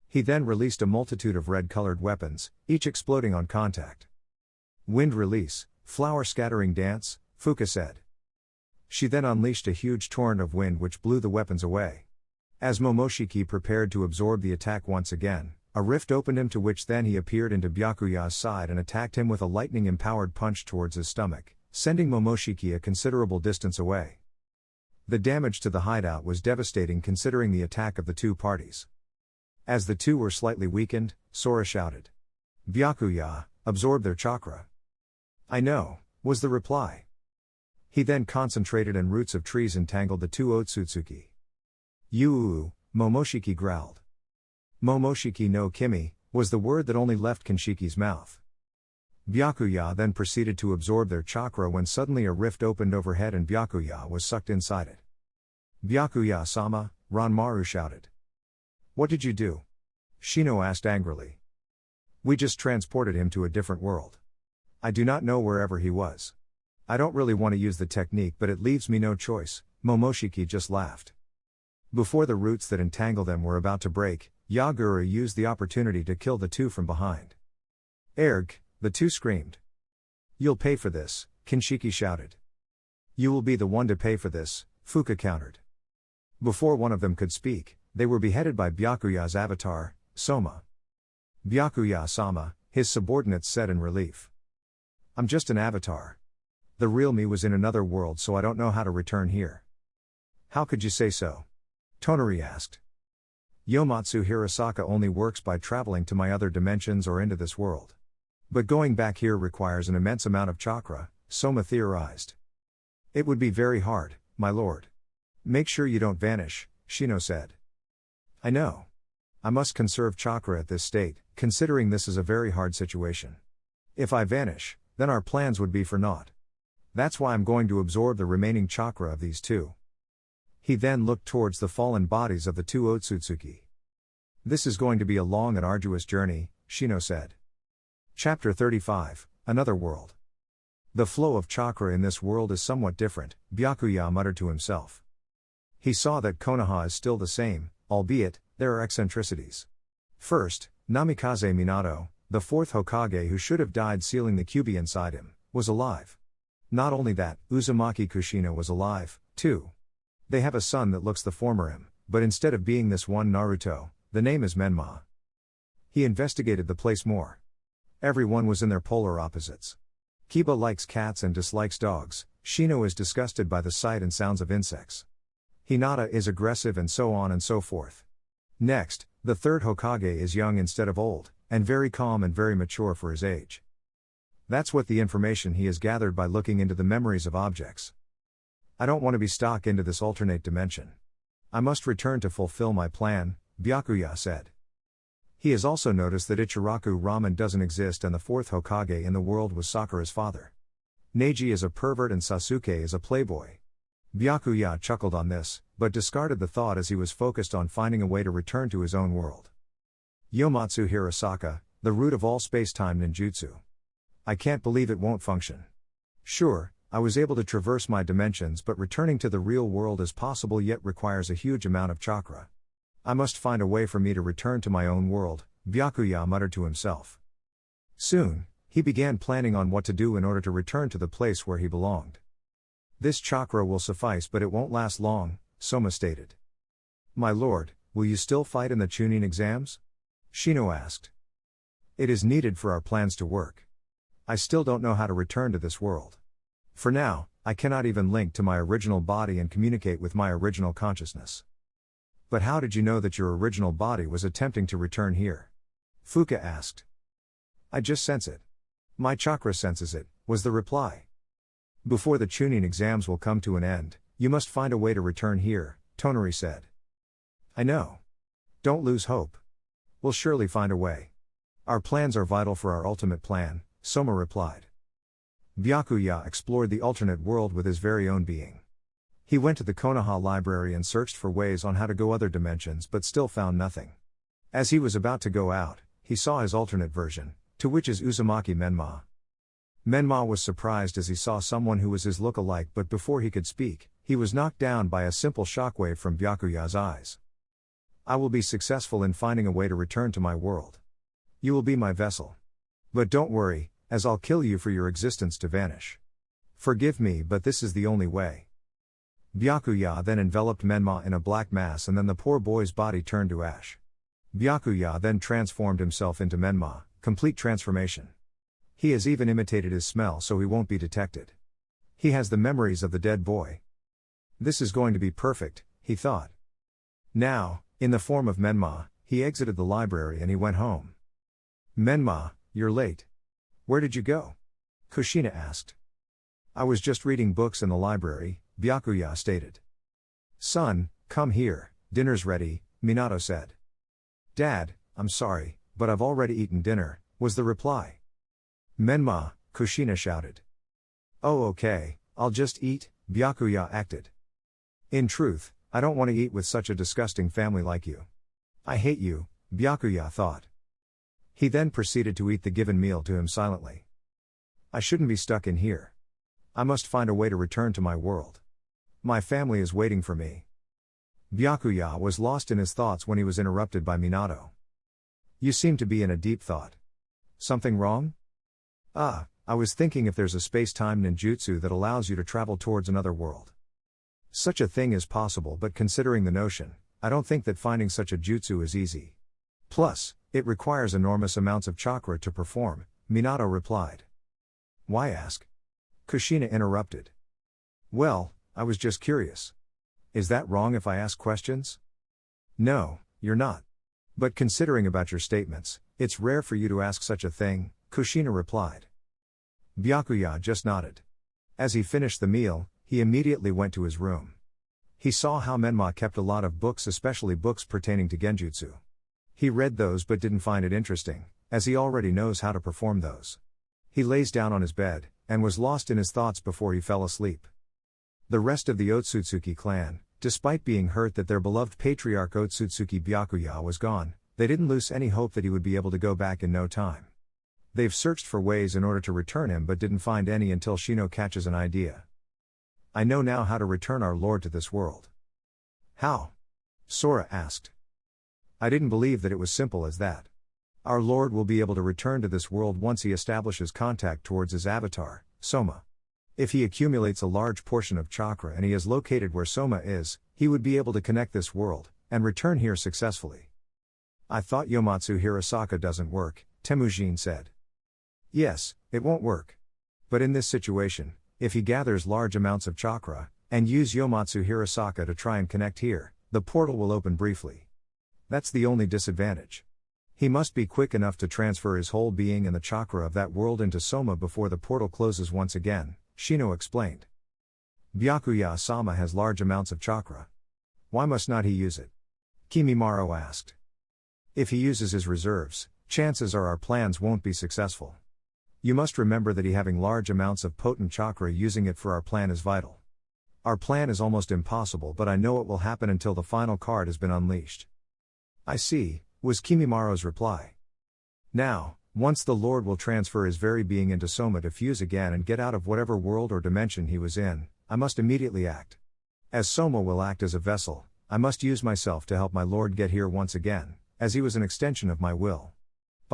He then released a multitude of red-colored weapons, each exploding on contact. Wind release, flower scattering dance, Fuka said. She then unleashed a huge torrent of wind which blew the weapons away. As Momoshiki prepared to absorb the attack once again, a rift opened him to which then he appeared into Byakuya's side and attacked him with a lightning-empowered punch towards his stomach, sending Momoshiki a considerable distance away. The damage to the hideout was devastating considering the attack of the two parties. As the two were slightly weakened, Sora shouted. Byakuya, absorb their chakra. I know, was the reply. He then concentrated and roots of trees entangled the two Otsutsuki. Yuu, Momoshiki growled. Momoshiki no Kimi, was the word that only left Kinshiki's mouth. Byakuya then proceeded to absorb their chakra when suddenly a rift opened overhead and Byakuya was sucked inside it. Byakuya-sama, Ranmaru shouted. What did you do? Shino asked angrily. We just transported him to a different world. I do not know wherever he was. I don't really want to use the technique but it leaves me no choice, Momoshiki just laughed. Before the roots that entangle them were about to break, Yagura used the opportunity to kill the two from behind. Erg, the two screamed. You'll pay for this, Kinshiki shouted. You will be the one to pay for this, Fuka countered. Before one of them could speak, they were beheaded by Byakuya's avatar, Soma. Byakuya-sama, his subordinates said in relief. I'm just an avatar. The real me was in another world so I don't know how to return here. How could you say so? Tonari asked. Yomatsu Hirasaka only works by traveling to my other dimensions or into this world. But going back here requires an immense amount of chakra, Soma theorized. It would be very hard, my lord. Make sure you don't vanish, Shino said. I know. I must conserve chakra at this state, considering this is a very hard situation. If I vanish, then our plans would be for naught. That's why I'm going to absorb the remaining chakra of these two. He then looked towards the fallen bodies of the two Otsutsuki. This is going to be a long and arduous journey, Shino said. Chapter 35, Another World. The flow of chakra in this world is somewhat different, Byakuya muttered to himself. He saw that Konoha is still the same, albeit, there are eccentricities. First, Namikaze Minato, the fourth Hokage who should have died sealing the Kyuubi inside him, was alive. Not only that, Uzumaki Kushina was alive, too. They have a son that looks the former him, but instead of being this one Naruto, the name is Menma. He investigated the place more. Everyone was in their polar opposites. Kiba likes cats and dislikes dogs, Shino is disgusted by the sight and sounds of insects. Hinata is aggressive and so on and so forth. Next, the third Hokage is young instead of old, and very calm and very mature for his age. That's what the information he has gathered by looking into the memories of objects. I don't want to be stuck into this alternate dimension. I must return to fulfill my plan, Byakuya said. He has also noticed that Ichiraku Ramen doesn't exist and the fourth Hokage in the world was Sakura's father. Neji is a pervert and Sasuke is a playboy. Byakuya chuckled on this, but discarded the thought as he was focused on finding a way to return to his own world. Yomatsu Hirasaka, the root of all space-time ninjutsu. I can't believe it won't function. Sure, I was able to traverse my dimensions but returning to the real world is possible yet requires a huge amount of chakra. I must find a way for me to return to my own world, Byakuya muttered to himself. Soon, he began planning on what to do in order to return to the place where he belonged. This chakra will suffice, but it won't last long, Soma stated. My lord, will you still fight in the Chunin exams? Shino asked. It is needed for our plans to work. I still don't know how to return to this world. For now, I cannot even link to my original body and communicate with my original consciousness. But how did you know that your original body was attempting to return here? Fuka asked. I just sense it. My chakra senses it, was the reply. Before the Chunin exams will come to an end, you must find a way to return here, Tonari said. I know. Don't lose hope. We'll surely find a way. Our plans are vital for our ultimate plan, Soma replied. Byakuya explored the alternate world with his very own being. He went to the Konoha library and searched for ways on how to go other dimensions but still found nothing. As he was about to go out, he saw his alternate version, to which is Uzumaki Menma. Menma was surprised as he saw someone who was his look-alike, but before he could speak, he was knocked down by a simple shockwave from Byakuya's eyes. I will be successful in finding a way to return to my world. You will be my vessel. But don't worry, as I'll kill you for your existence to vanish. Forgive me, but this is the only way. Byakuya then enveloped Menma in a black mass, and then the poor boy's body turned to ash. Byakuya then transformed himself into Menma, complete transformation. He has even imitated his smell so he won't be detected. He has the memories of the dead boy. This is going to be perfect, he thought. Now, in the form of Menma, he exited the library and he went home. Menma, you're late. Where did you go? Kushina asked. I was just reading books in the library, Byakuya stated. Son, come here, dinner's ready, Minato said. Dad, I'm sorry, but I've already eaten dinner, was the reply. Menma, Kushina shouted. Oh okay, I'll just eat, Byakuya acted. In truth, I don't want to eat with such a disgusting family like you. I hate you, Byakuya thought. He then proceeded to eat the given meal to him silently. I shouldn't be stuck in here. I must find a way to return to my world. My family is waiting for me. Byakuya was lost in his thoughts when he was interrupted by Minato. You seem to be in a deep thought. Something wrong? I was thinking if there's a space-time ninjutsu that allows you to travel towards another world. Such a thing is possible, but considering the notion, I don't think that finding such a jutsu is easy. Plus, it requires enormous amounts of chakra to perform, Minato replied. Why ask? Kushina interrupted. Well, I was just curious. Is that wrong if I ask questions? No, you're not. But considering about your statements, it's rare for you to ask such a thing, Kushina replied. Byakuya just nodded. As he finished the meal, he immediately went to his room. He saw how Menma kept a lot of books, especially books pertaining to genjutsu. He read those but didn't find it interesting, as he already knows how to perform those. He lays down on his bed, and was lost in his thoughts before he fell asleep. The rest of the Otsutsuki clan, despite being hurt that their beloved patriarch Otsutsuki Byakuya was gone, they didn't lose any hope that he would be able to go back in no time. They've searched for ways in order to return him but didn't find any until Shino catches an idea. I know now how to return our lord to this world. How? Sora asked. I didn't believe that it was simple as that. Our lord will be able to return to this world once he establishes contact towards his avatar, Soma. If he accumulates a large portion of chakra and he is located where Soma is, he would be able to connect this world, and return here successfully. I thought Yomatsu Hirasaka doesn't work, Temujin said. Yes, it won't work. But in this situation, if he gathers large amounts of chakra, and use Yomatsu Hirasaka to try and connect here, the portal will open briefly. That's the only disadvantage. He must be quick enough to transfer his whole being and the chakra of that world into Soma before the portal closes once again, Shino explained. Byakuya-sama has large amounts of chakra. Why must not he use it? Kimimaro asked. If he uses his reserves, chances are our plans won't be successful. You must remember that he having large amounts of potent chakra using it for our plan is vital. Our plan is almost impossible, but I know it will happen until the final card has been unleashed. I see, was Kimimaro's reply. Now, once the Lord will transfer his very being into Soma to fuse again and get out of whatever world or dimension he was in, I must immediately act. As Soma will act as a vessel, I must use myself to help my Lord get here once again, as he was an extension of my will.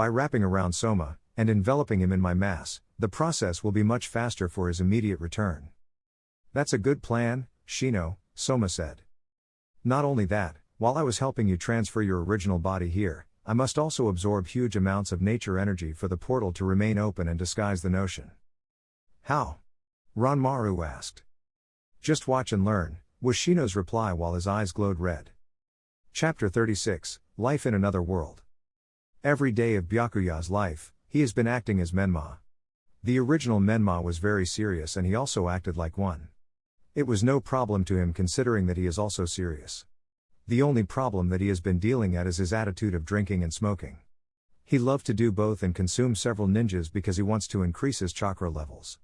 By wrapping around Soma, and enveloping him in my mass, the process will be much faster for his immediate return. That's a good plan, Shino, Soma said. Not only that, while I was helping you transfer your original body here, I must also absorb huge amounts of nature energy for the portal to remain open and disguise the notion. How? Ranmaru asked. Just watch and learn, was Shino's reply while his eyes glowed red. Chapter 36, Life in Another World. Every day of Byakuya's life, he has been acting as Menma. The original Menma was very serious and he also acted like one. It was no problem to him considering that he is also serious. The only problem that he has been dealing at is his attitude of drinking and smoking. He loved to do both and consume several ninjas because he wants to increase his chakra levels.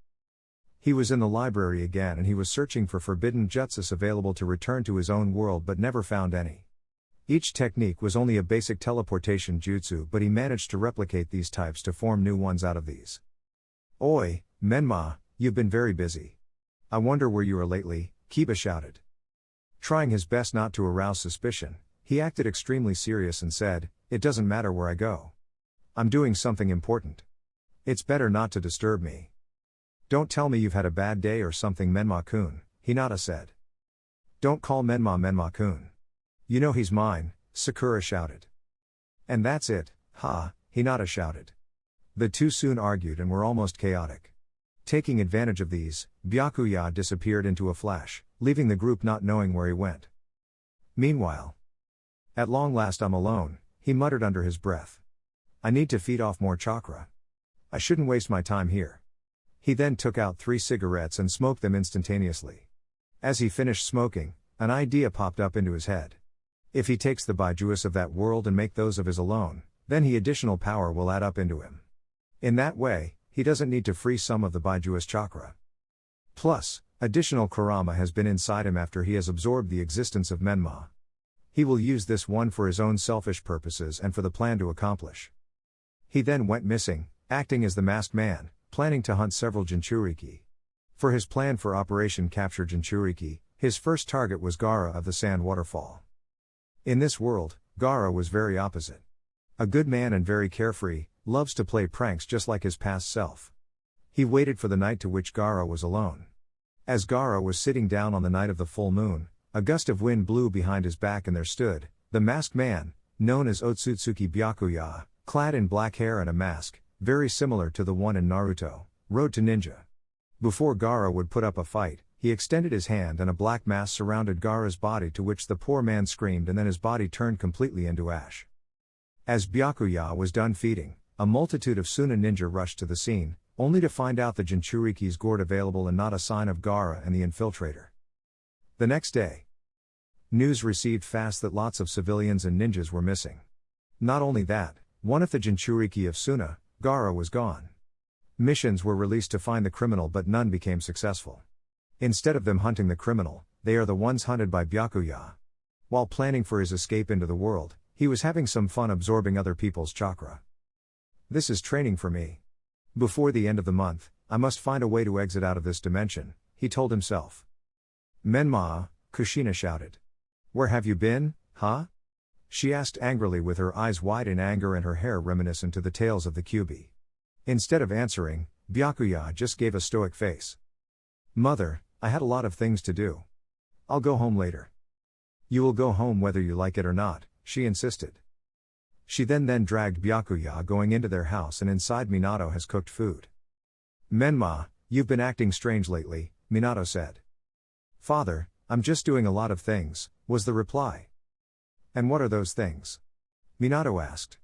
He was in the library again and he was searching for forbidden jutsus available to return to his own world but never found any. Each technique was only a basic teleportation jutsu but he managed to replicate these types to form new ones out of these. Oi, Menma, you've been very busy. I wonder where you are lately, Kiba shouted. Trying his best not to arouse suspicion, he acted extremely serious and said, "It doesn't matter where I go. I'm doing something important. It's better not to disturb me." Don't tell me you've had a bad day or something, Menma-kun, Hinata said. Don't call Menma Menma-kun. You know he's mine, Sakura shouted. And that's it, ha, Hinata shouted. The two soon argued and were almost chaotic. Taking advantage of these, Byakuya disappeared into a flash, leaving the group not knowing where he went. Meanwhile, at long last I'm alone, he muttered under his breath. I need to feed off more chakra. I shouldn't waste my time here. He then took out 3 cigarettes and smoked them instantaneously. As he finished smoking, an idea popped up into his head. If he takes the Baijuis of that world and make those of his alone, then he additional power will add up into him. In that way, he doesn't need to free some of the Baijuis chakra. Plus, additional Kurama has been inside him after he has absorbed the existence of Menma. He will use this one for his own selfish purposes and for the plan to accomplish. He then went missing, acting as the masked man, planning to hunt several Jinchuriki. For his plan for Operation Capture Jinchuriki, his first target was Gaara of the Sand Waterfall. In this world, Gaara was very opposite. A good man and very carefree, loves to play pranks just like his past self. He waited for the night to which Gaara was alone. As Gaara was sitting down on the night of the full moon, a gust of wind blew behind his back and there stood the masked man, known as Otsutsuki Byakuya, clad in black hair and a mask, very similar to the one in Naruto, Road to Ninja. Before Gaara would put up a fight, he extended his hand and a black mass surrounded Gaara's body, to which the poor man screamed and then his body turned completely into ash. As Byakuya was done feeding, a multitude of Suna ninja rushed to the scene, only to find out the Jinchuriki's gourd available and not a sign of Gaara and the infiltrator. The next day, news received fast that lots of civilians and ninjas were missing. Not only that, one of the Jinchuriki of Suna, Gaara, was gone. Missions were released to find the criminal but none became successful. Instead of them hunting the criminal, they are the ones hunted by Byakuya. While planning for his escape into the world, he was having some fun absorbing other people's chakra. This is training for me. Before the end of the month, I must find a way to exit out of this dimension, he told himself. Menma, Kushina shouted. Where have you been, huh? She asked angrily with her eyes wide in anger and her hair reminiscent to the tails of the Kyuubi. Instead of answering, Byakuya just gave a stoic face. Mother, I had a lot of things to do. I'll go home later. You will go home whether you like it or not, she insisted. She then dragged Byakuya going into their house, and inside Minato has cooked food. Menma, you've been acting strange lately, Minato said. Father, I'm just doing a lot of things, was the reply. And what are those things? Minato asked.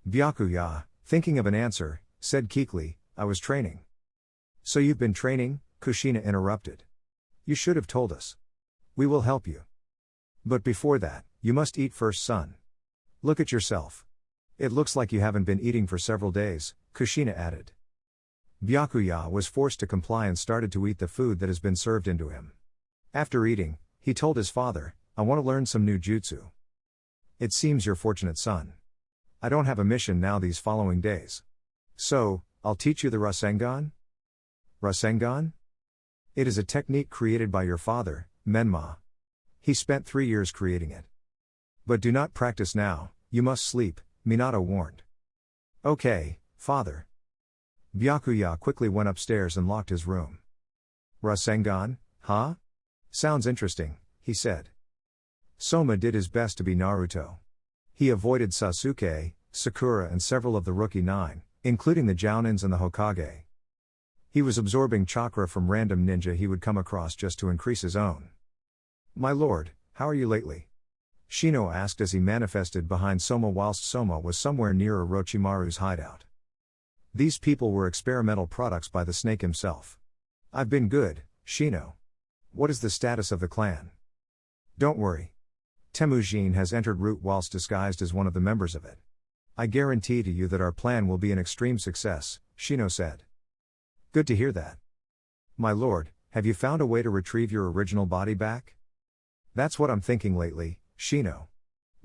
Byakuya, thinking of an answer, said Kikli, I was training. So you've been training? Kushina interrupted. You should have told us. We will help you. But before that, you must eat first, son. Look at yourself. It looks like you haven't been eating for several days, Kushina added. Byakuya was forced to comply and started to eat the food that has been served into him. After eating, he told his father, I want to learn some new jutsu. It seems you're fortunate, son. I don't have a mission now these following days. So, I'll teach you the Rasengan? Rasengan? It is a technique created by your father, Menma. He spent 3 years creating it. But do not practice now, you must sleep, Minato warned. Okay, father. Byakuya quickly went upstairs and locked his room. Rasengan, huh? Sounds interesting, he said. Soma did his best to be Naruto. He avoided Sasuke, Sakura and several of the Rookie 9, including the Jounins and the Hokage. He was absorbing chakra from random ninja he would come across just to increase his own. My lord, how are you lately? Shino asked as he manifested behind Soma whilst Soma was somewhere near Orochimaru's hideout. These people were experimental products by the snake himself. I've been good, Shino. What is the status of the clan? Don't worry. Temujin has entered Root whilst disguised as one of the members of it. I guarantee to you that our plan will be an extreme success, Shino said. Good to hear that. My lord, have you found a way to retrieve your original body back? That's what I'm thinking lately, Shino.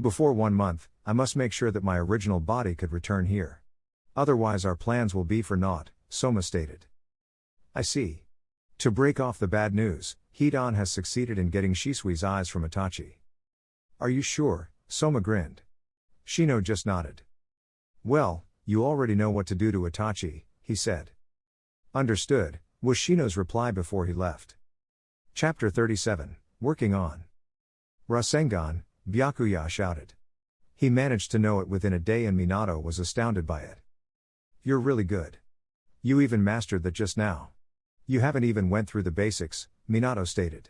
Before 1 month, I must make sure that my original body could return here. Otherwise our plans will be for naught, Soma stated. I see. To break off the bad news, Hidan has succeeded in getting Shisui's eyes from Itachi. Are you sure? Soma grinned. Shino just nodded. Well, you already know what to do to Itachi, he said. Understood, was Shino's reply before he left. Chapter 37, Working On. Rasengan, Byakuya shouted. He managed to know it within a day and Minato was astounded by it. You're really good. You even mastered that just now. You haven't even went through the basics, Minato stated.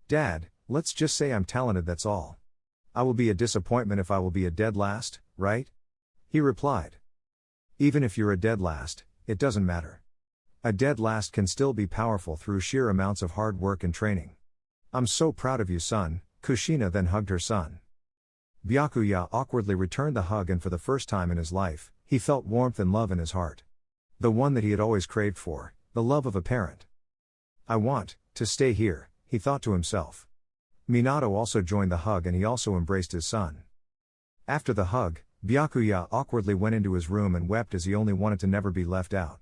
Dad, let's just say I'm talented, that's all. I will be a disappointment if I will be a dead last, right? He replied. Even if you're a dead last, it doesn't matter. A dead last can still be powerful through sheer amounts of hard work and training. I'm so proud of you, son. Kushina then hugged her son. Byakuya awkwardly returned the hug and for the first time in his life, he felt warmth and love in his heart. The one that he had always craved for, the love of a parent. I want to stay here, he thought to himself. Minato also joined the hug and he also embraced his son. After the hug, Byakuya awkwardly went into his room and wept as he only wanted to never be left out.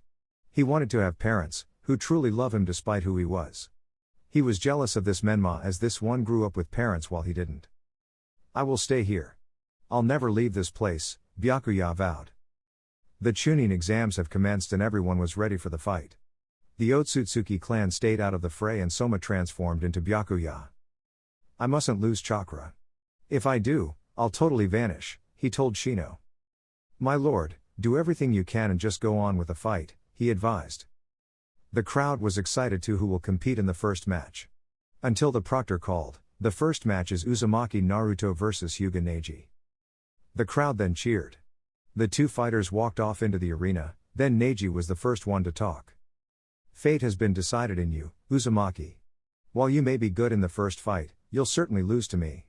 He wanted to have parents, who truly love him despite who he was. He was jealous of this Menma as this one grew up with parents while he didn't. I will stay here. I'll never leave this place, Byakuya vowed. The Chunin exams have commenced and everyone was ready for the fight. The Otsutsuki clan stayed out of the fray and Soma transformed into Byakuya. I mustn't lose chakra. If I do, I'll totally vanish, he told Shino. My lord, do everything you can and just go on with the fight, he advised. The crowd was excited too who will compete in the first match. Until the proctor called, the first match is Uzumaki Naruto vs Hyuga Neji. The crowd then cheered. The two fighters walked off into the arena, then Neji was the first one to talk. Fate has been decided in you, Uzumaki. While you may be good in the first fight, you'll certainly lose to me.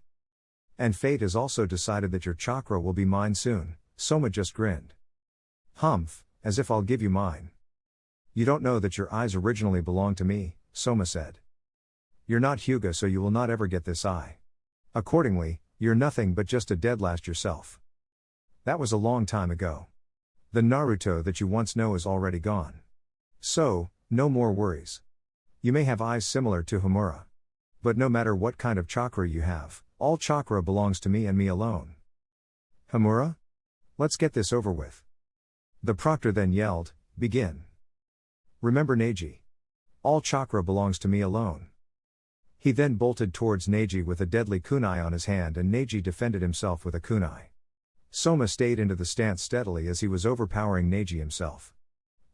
And fate has also decided that your chakra will be mine soon, Soma just grinned. Humph, as if I'll give you mine. You don't know that your eyes originally belonged to me, Soma said. You're not Hyuga so you will not ever get this eye. Accordingly, you're nothing but just a dead last yourself. That was a long time ago. The Naruto that you once know is already gone. So, no more worries. You may have eyes similar to Homura. But no matter what kind of chakra you have, all chakra belongs to me and me alone. Homura? Let's get this over with. The proctor then yelled, begin. Remember Neji. All chakra belongs to me alone. He then bolted towards Neji with a deadly kunai on his hand and Neji defended himself with a kunai. Soma stayed into the stance steadily as he was overpowering Neji himself.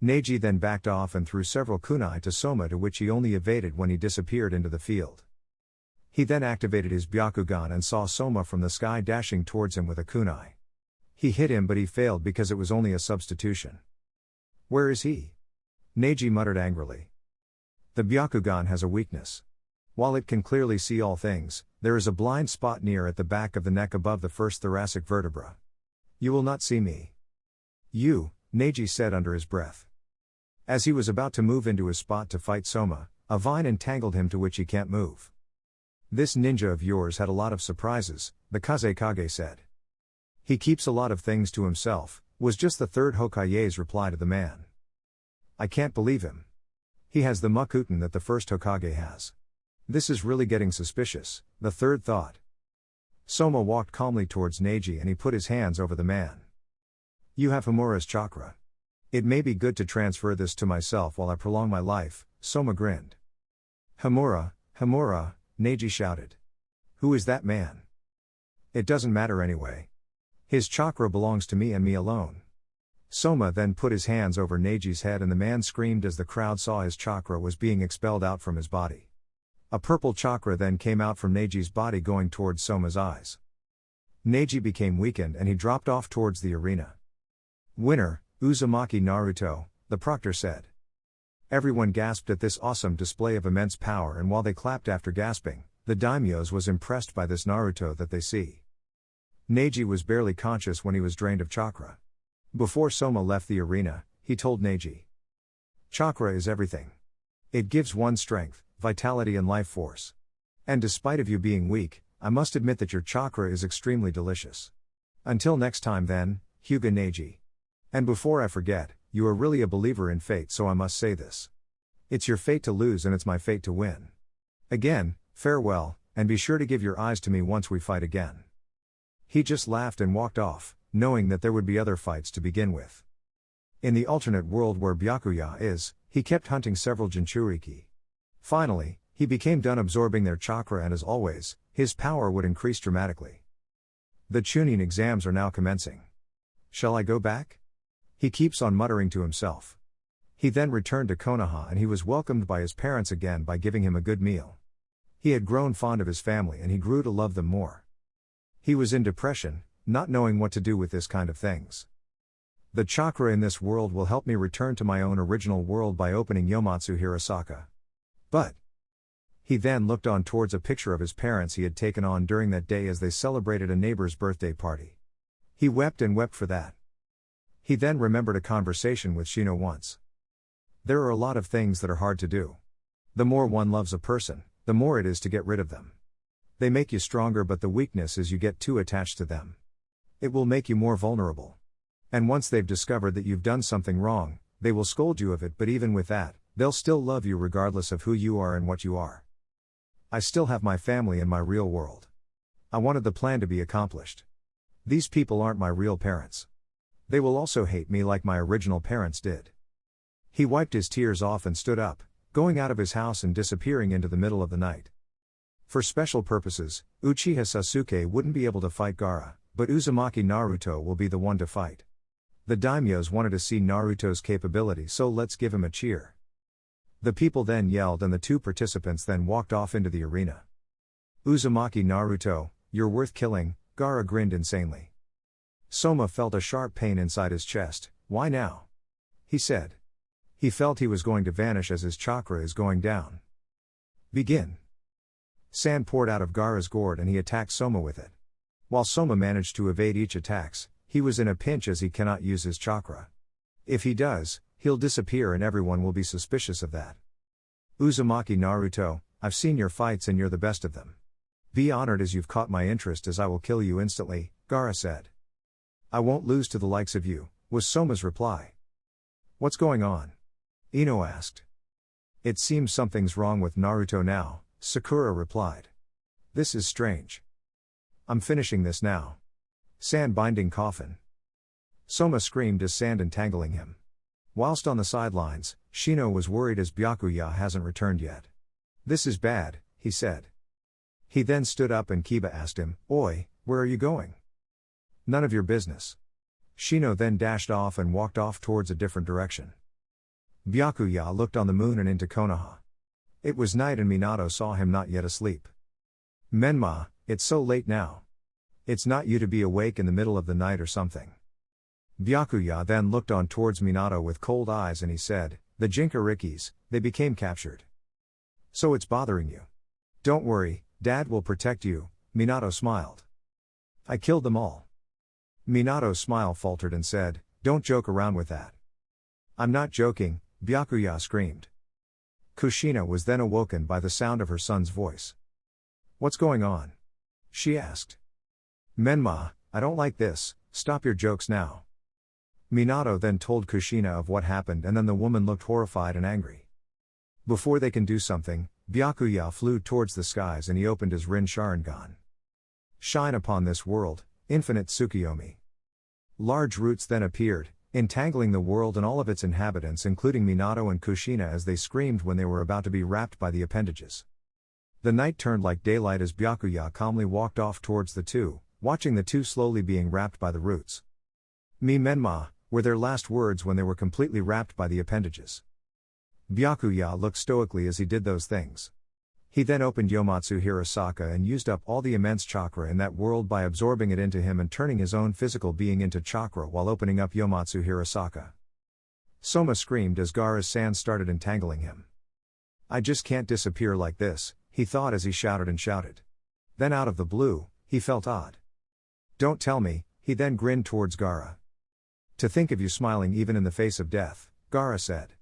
Neji then backed off and threw several kunai to Soma to which he only evaded when he disappeared into the field. He then activated his Byakugan and saw Soma from the sky dashing towards him with a kunai. He hit him but he failed because it was only a substitution. Where is he? Neji muttered angrily. The Byakugan has a weakness. While it can clearly see all things, there is a blind spot near at the back of the neck above the first thoracic vertebra. You will not see me. You, Neji said under his breath. As he was about to move into his spot to fight Soma, a vine entangled him to which he can't move. This ninja of yours had a lot of surprises, the Kazekage said. He keeps a lot of things to himself, was just the third Hokage's reply to the man. I can't believe him. He has the Mukuten that the first Hokage has. This is really getting suspicious, the third thought. Soma walked calmly towards Neji and he put his hands over the man. You have Homura's chakra. It may be good to transfer this to myself while I prolong my life, Soma grinned. Homura, Homura, Neji shouted. Who is that man? It doesn't matter anyway. His chakra belongs to me and me alone. Soma then put his hands over Neji's head and the man screamed as the crowd saw his chakra was being expelled out from his body. A purple chakra then came out from Neji's body going towards Soma's eyes. Neji became weakened and he dropped off towards the arena. Winner, Uzumaki Naruto, the proctor said. Everyone gasped at this awesome display of immense power, and while they clapped after gasping, the daimyos was impressed by this Naruto that they see. Neji was barely conscious when he was drained of chakra. Before Soma left the arena, he told Neji. Chakra is everything. It gives one strength, vitality and life force. And despite of you being weak, I must admit that your chakra is extremely delicious. Until next time then, Hyuga Neji. And before I forget, you are really a believer in fate, so I must say this. It's your fate to lose and it's my fate to win. Again, farewell, and be sure to give your eyes to me once we fight again. He just laughed and walked off, knowing that there would be other fights to begin with. In the alternate world where Byakuya is, he kept hunting several Jinchuriki. Finally, he became done absorbing their chakra and as always, his power would increase dramatically. The Chunin exams are now commencing. Shall I go back? He keeps on muttering to himself. He then returned to Konoha and he was welcomed by his parents again by giving him a good meal. He had grown fond of his family and he grew to love them more. He was in depression, not knowing what to do with this kind of things. The chakra in this world will help me return to my own original world by opening Yomatsu Hirasaka. But he then looked on towards a picture of his parents he had taken on during that day as they celebrated a neighbor's birthday party. He wept and wept for that. He then remembered a conversation with Shino once. There are a lot of things that are hard to do. The more one loves a person, the more it is to get rid of them. They make you stronger, but the weakness is you get too attached to them. It will make you more vulnerable. And once they've discovered that you've done something wrong, they will scold you of it, but even with that, they'll still love you regardless of who you are and what you are. I still have my family in my real world. I wanted the plan to be accomplished. These people aren't my real parents. They will also hate me like my original parents did. He wiped his tears off and stood up, going out of his house and disappearing into the middle of the night. For special purposes, Uchiha Sasuke wouldn't be able to fight Gaara, but Uzumaki Naruto will be the one to fight. The daimyos wanted to see Naruto's capability, so let's give him a cheer. The people then yelled and the two participants then walked off into the arena. Uzumaki Naruto, you're worth killing, Gaara grinned insanely. Soma felt a sharp pain inside his chest. Why now? He said. He felt he was going to vanish as his chakra is going down. Begin. Sand poured out of Gaara's gourd and he attacked Soma with it. While Soma managed to evade each attacks, he was in a pinch as he cannot use his chakra. If he does, he'll disappear and everyone will be suspicious of that. Uzumaki Naruto, I've seen your fights and you're the best of them. Be honored as you've caught my interest, as I will kill you instantly, Gaara said. I won't lose to the likes of you, was Soma's reply. What's going on? Ino asked. It seems something's wrong with Naruto now, Sakura replied. This is strange. I'm finishing this now. Sand binding coffin. Soma screamed as sand entangling him. Whilst on the sidelines, Shino was worried as Byakuya hasn't returned yet. This is bad, he said. He then stood up and Kiba asked him, Oi, where are you going? None of your business. Shino then dashed off and walked off towards a different direction. Byakuya looked on the moon and into Konoha. It was night and Minato saw him not yet asleep. Menma, it's so late now. It's not you to be awake in the middle of the night or something. Byakuya then looked on towards Minato with cold eyes and he said, the Jinchurikis, they became captured. So it's bothering you. Don't worry, Dad will protect you, Minato smiled. I killed them all. Minato's smile faltered and said, don't joke around with that. I'm not joking, Byakuya screamed. Kushina was then awoken by the sound of her son's voice. What's going on? She asked. Menma, I don't like this, stop your jokes now. Minato then told Kushina of what happened and then the woman looked horrified and angry. Before they can do something, Byakuya flew towards the skies and he opened his Rin Sharingan. Shine upon this world, infinite Tsukuyomi. Large roots then appeared, entangling the world and all of its inhabitants including Minato and Kushina as they screamed when they were about to be wrapped by the appendages. The night turned like daylight as Byakuya calmly walked off towards the two, watching the two slowly being wrapped by the roots. Mi Menma, were their last words when they were completely wrapped by the appendages. Byakuya looked stoically as he did those things. He then opened Yomatsu Hirasaka and used up all the immense chakra in that world by absorbing it into him and turning his own physical being into chakra while opening up Yomatsu Hirasaka. Soma screamed as Gaara's sand started entangling him. I just can't disappear like this, he thought as he shouted and shouted. Then out of the blue, he felt odd. Don't tell me, he then grinned towards Gaara. To think of you smiling even in the face of death, Gaara said.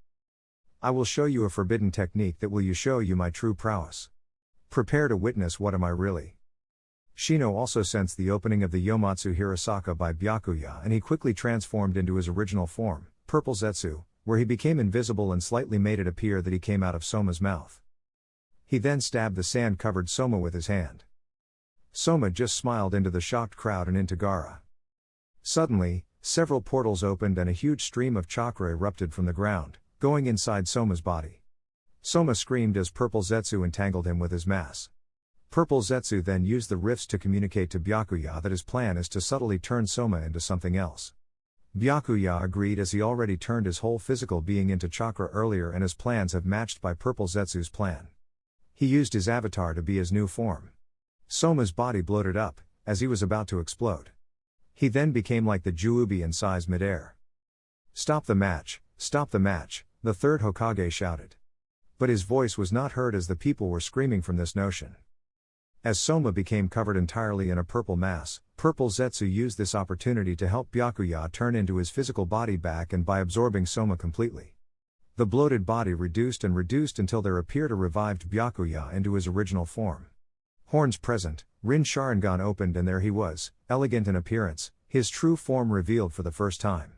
I will show you a forbidden technique that will show you my true prowess. Prepare to witness what am I really. Shino also sensed the opening of the Yomatsu Hirasaka by Byakuya and he quickly transformed into his original form, Purple Zetsu, where he became invisible and slightly made it appear that he came out of Soma's mouth. He then stabbed the sand-covered Soma with his hand. Soma just smiled into the shocked crowd and into Gaara. Suddenly, several portals opened and a huge stream of chakra erupted from the ground, going inside Soma's body. Soma screamed as Purple Zetsu entangled him with his mass. Purple Zetsu then used the rifts to communicate to Byakuya that his plan is to subtly turn Soma into something else. Byakuya agreed as he already turned his whole physical being into chakra earlier and his plans have matched by Purple Zetsu's plan. He used his avatar to be his new form. Soma's body bloated up, as he was about to explode. He then became like the Juubi in size midair. Stop the match, the third Hokage shouted. But his voice was not heard as the people were screaming from this notion. As Soma became covered entirely in a purple mass, Purple Zetsu used this opportunity to help Byakuya turn into his physical body back and by absorbing Soma completely. The bloated body reduced until there appeared a revived Byakuya into his original form. Horns present, Rin Sharingan opened and there he was, elegant in appearance, his true form revealed for the first time.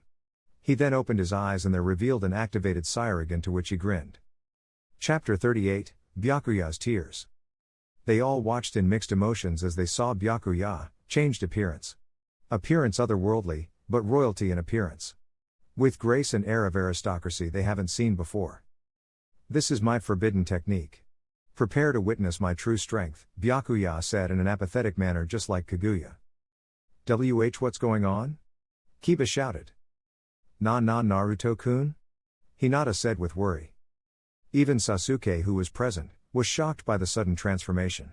He then opened his eyes and there revealed an activated Saiyajin to which he grinned. Chapter 38, Byakuya's Tears. They all watched in mixed emotions as they saw Byakuya, changed appearance. Appearance otherworldly, but royalty in appearance. With grace and air of aristocracy they haven't seen before. This is my forbidden technique. Prepare to witness my true strength, Byakuya said in an apathetic manner just like Kaguya. What's going on? Kiba shouted. Naruto-kun? Hinata said with worry. Even Sasuke, who was present, was shocked by the sudden transformation.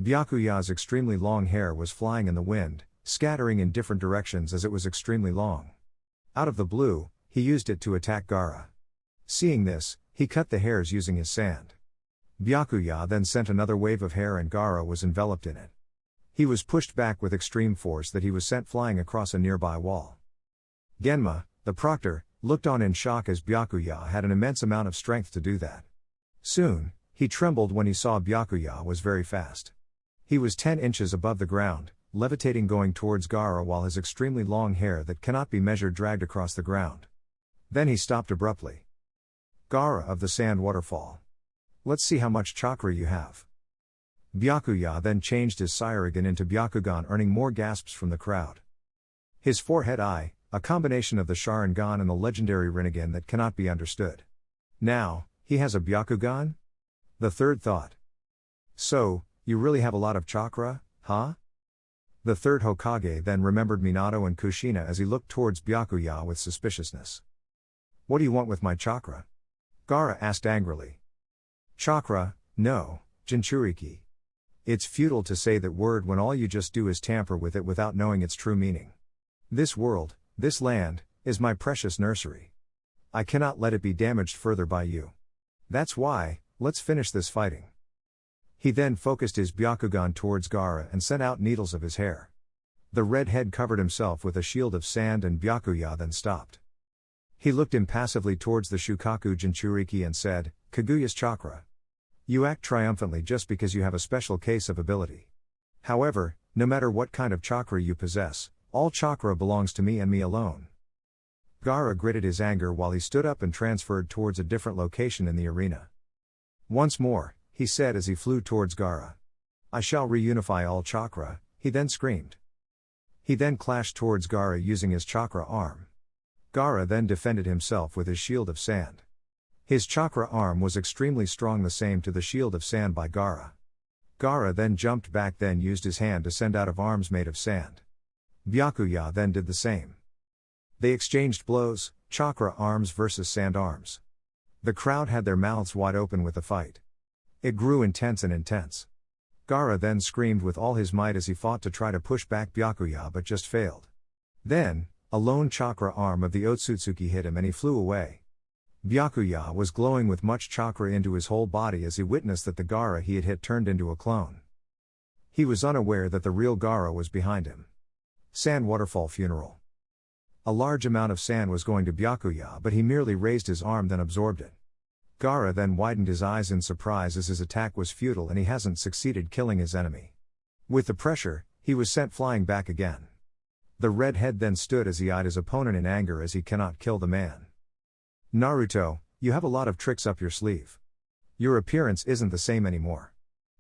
Byakuya's extremely long hair was flying in the wind, scattering in different directions as it was extremely long. Out of the blue, he used it to attack Gaara. Seeing this, he cut the hairs using his sand. Byakuya then sent another wave of hair and Gaara was enveloped in it. He was pushed back with extreme force that he was sent flying across a nearby wall. Genma, the proctor, looked on in shock as Byakuya had an immense amount of strength to do that. Soon, he trembled when he saw Byakuya was very fast. He was 10 inches above the ground, levitating going towards Gaara while his extremely long hair that cannot be measured dragged across the ground. Then he stopped abruptly. Gaara of the Sand Waterfall. Let's see how much chakra you have. Byakuya then changed his Saiyajin into Byakugan, earning more gasps from the crowd. His forehead eye, a combination of the Sharingan and the legendary Rinnegan that cannot be understood. Now, he has a Byakugan? The third thought. So, you really have a lot of chakra, huh? The third Hokage then remembered Minato and Kushina as he looked towards Byakuya with suspiciousness. What do you want with my chakra? Gaara asked angrily. Chakra, no, Jinchuriki. It's futile to say that word when all you just do is tamper with it without knowing its true meaning. This world, this land, is my precious nursery. I cannot let it be damaged further by you. That's why, let's finish this fighting. He then focused his Byakugan towards Gaara and sent out needles of his hair. The red head covered himself with a shield of sand and Byakuya then stopped. He looked impassively towards the Shukaku Jinchuriki and said, Kaguya's chakra. You act triumphantly just because you have a special case of ability. However, no matter what kind of chakra you possess, all chakra belongs to me and me alone. Gaara gritted his anger while he stood up and transferred towards a different location in the arena. Once more, he said as he flew towards Gaara. I shall reunify all chakra, he then screamed. He then clashed towards Gaara using his chakra arm. Gaara then defended himself with his shield of sand. His chakra arm was extremely strong, the same to the shield of sand by Gaara. Gaara then jumped back, then used his hand to send out of arms made of sand. Byakuya then did the same. They exchanged blows, chakra arms versus sand arms. The crowd had their mouths wide open with the fight. It grew intense and intense. Gaara then screamed with all his might as he fought to try to push back Byakuya but just failed. Then, a lone chakra arm of the Otsutsuki hit him and he flew away. Byakuya was glowing with much chakra into his whole body as he witnessed that the Gaara he had hit turned into a clone. He was unaware that the real Gaara was behind him. Sand Waterfall Funeral. A large amount of sand was going to Byakuya but he merely raised his arm then absorbed it. Gaara then widened his eyes in surprise as his attack was futile and he hasn't succeeded killing his enemy. With the pressure, he was sent flying back again. The red head then stood as he eyed his opponent in anger as he cannot kill the man. Naruto, you have a lot of tricks up your sleeve. Your appearance isn't the same anymore.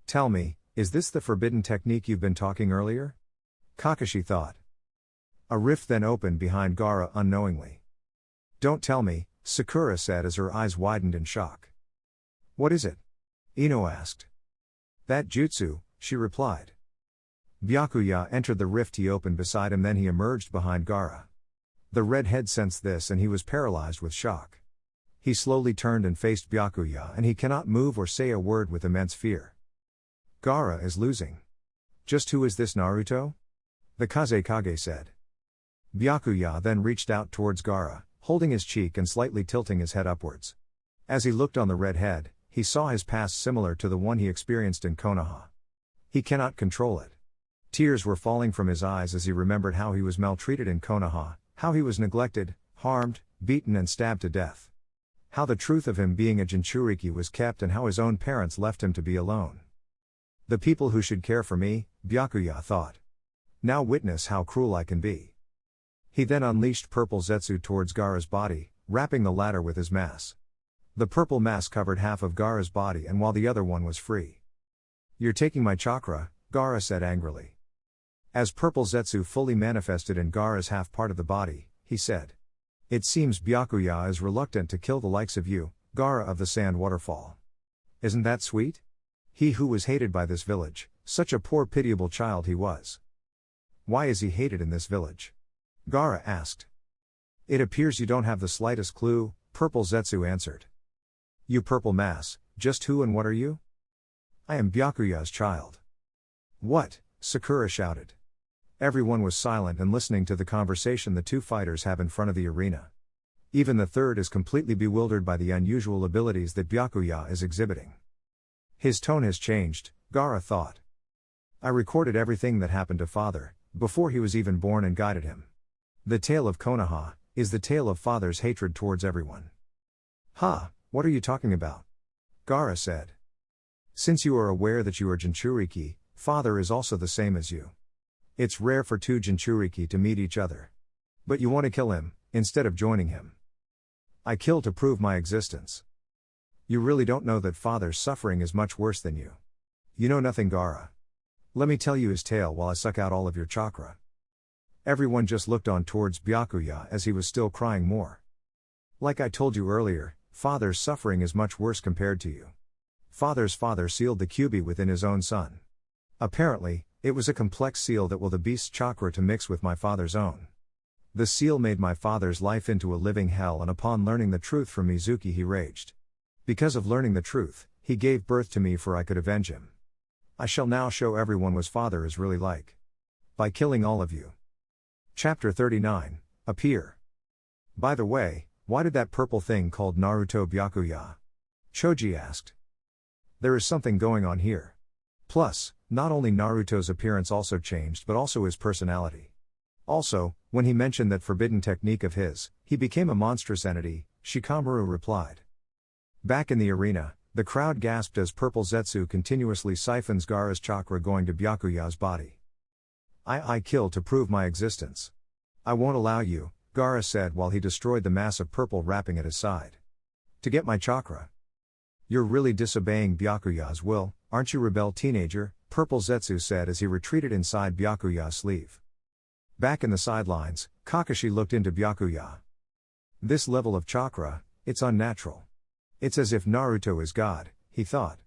Tell me, is this the forbidden technique you've been talking earlier? Kakashi thought. A rift then opened behind Gaara unknowingly. Don't tell me, Sakura said as her eyes widened in shock. What is it? Ino asked. That jutsu, she replied. Byakuya entered the rift he opened beside him, then he emerged behind Gaara. The red head sensed this and he was paralyzed with shock. He slowly turned and faced Byakuya and he cannot move or say a word with immense fear. Gaara is losing. Just who is this Naruto? The Kazekage said. Byakuya then reached out towards Gaara, holding his cheek and slightly tilting his head upwards. As he looked on the red head, he saw his past similar to the one he experienced in Konoha. He cannot control it. Tears were falling from his eyes as he remembered how he was maltreated in Konoha, how he was neglected, harmed, beaten and stabbed to death. How the truth of him being a Jinchuriki was kept and how his own parents left him to be alone. The people who should care for me, Byakuya thought. Now witness how cruel I can be. He then unleashed purple Zetsu towards Gaara's body, wrapping the latter with his mass. The purple mass covered half of Gaara's body and while the other one was free. You're taking my chakra, Gaara said angrily. As purple Zetsu fully manifested in Gaara's half part of the body, he said. It seems Byakuya is reluctant to kill the likes of you, Gaara of the Sand Waterfall. Isn't that sweet? He who was hated by this village, such a poor pitiable child he was. Why is he hated in this village? Gaara asked. It appears you don't have the slightest clue, Purple Zetsu answered. You purple mass, just who and what are you? I am Byakuya's child. What? Sakura shouted. Everyone was silent and listening to the conversation the two fighters have in front of the arena. Even the third is completely bewildered by the unusual abilities that Byakuya is exhibiting. His tone has changed, Gaara thought. I recorded everything that happened to father, before he was even born and guided him. The tale of Konoha is the tale of father's hatred towards everyone. Ha, what are you talking about? Gaara said. Since you are aware that you are Jinchuriki, father is also the same as you. It's rare for two Jinchuriki to meet each other. But you want to kill him, instead of joining him. I kill to prove my existence. You really don't know that father's suffering is much worse than you. You know nothing, Gaara. Let me tell you his tale while I suck out all of your chakra. Everyone just looked on towards Byakuya as he was still crying more. Like I told you earlier, father's suffering is much worse compared to you. Father's father sealed the Kyuubi within his own son. Apparently, it was a complex seal that will the beast's chakra to mix with my father's own. The seal made my father's life into a living hell, and upon learning the truth from Mizuki he raged. Because of learning the truth, he gave birth to me for I could avenge him. I shall now show everyone what father is really like. By killing all of you. Chapter 39, Appear. By the way, why did that purple thing called Naruto Byakuya? Choji asked. There is something going on here. Plus, not only Naruto's appearance also changed but also his personality. Also, when he mentioned that forbidden technique of his, he became a monstrous entity, Shikamaru replied. Back in the arena, the crowd gasped as purple Zetsu continuously siphons Gaara's chakra going to Byakuya's body. I kill to prove my existence. I won't allow you, Gaara said while he destroyed the mass of purple wrapping at his side. To get my chakra. You're really disobeying Byakuya's will, aren't you, rebel teenager, Purple Zetsu said as he retreated inside Byakuya's sleeve. Back in the sidelines, Kakashi looked into Byakuya. This level of chakra, it's unnatural. It's as if Naruto is God, he thought.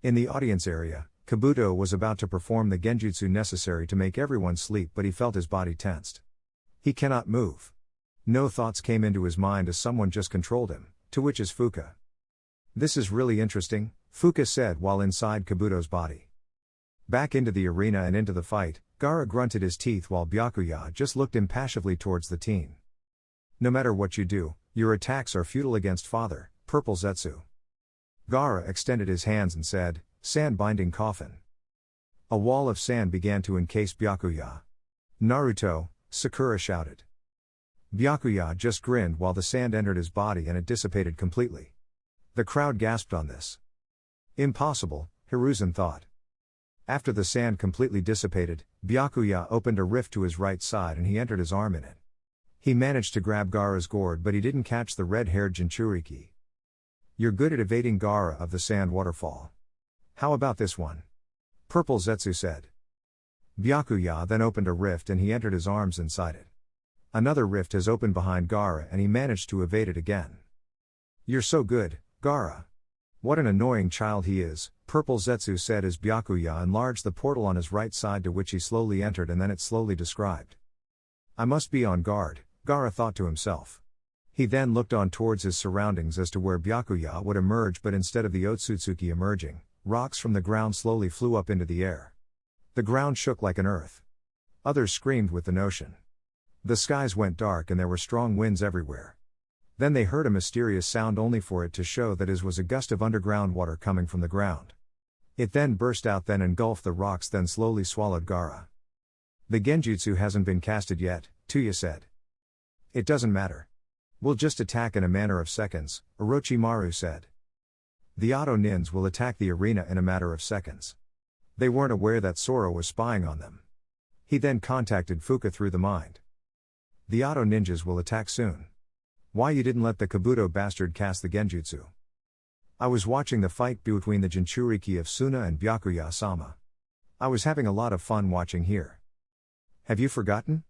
In the audience area, Kabuto was about to perform the genjutsu necessary to make everyone sleep, but he felt his body tensed. He cannot move. No thoughts came into his mind as someone just controlled him, to which is Fuka. This is really interesting, Fuka said while inside Kabuto's body. Back into the arena and into the fight, Gaara grunted his teeth while Byakuya just looked impassively towards the teen. No matter what you do, your attacks are futile against Father, Purple Zetsu. Gaara extended his hands and said, "Sand binding coffin." A wall of sand began to encase Byakuya. "Naruto," Sakura shouted. Byakuya just grinned while the sand entered his body and it dissipated completely. The crowd gasped on this. Impossible, Hiruzen thought. After the sand completely dissipated, Byakuya opened a rift to his right side and he entered his arm in it. He managed to grab Gaara's gourd, but he didn't catch the red-haired Jinchuriki. "You're good at evading Gaara of the sand waterfall. How about this one?" Purple Zetsu said. Byakuya then opened a rift and he entered his arms inside it. Another rift has opened behind Gaara and he managed to evade it again. "You're so good, Gaara. What an annoying child he is," Purple Zetsu said as Byakuya enlarged the portal on his right side, to which he slowly entered, and then it slowly described. "I must be on guard," Gaara thought to himself. He then looked on towards his surroundings as to where Byakuya would emerge, but instead of the Otsutsuki emerging, rocks from the ground slowly flew up into the air. The ground shook like an earth. Others screamed with the notion. The skies went dark and there were strong winds everywhere. Then they heard a mysterious sound, only for it to show that it was a gust of underground water coming from the ground. It then burst out, then engulfed the rocks, then slowly swallowed Gaara. "The genjutsu hasn't been casted yet," Tuya said. "It doesn't matter. We'll just attack in a matter of seconds," Orochimaru said. "The Auto Nins will attack the arena in a matter of seconds." They weren't aware that Sora was spying on them. He then contacted Fuka through the mind. "The Auto Ninjas will attack soon. Why you didn't let the Kabuto bastard cast the genjutsu?" "I was watching the fight between the Jinchuriki of Suna and Byakuya-sama. I was having a lot of fun watching here." "Have you forgotten?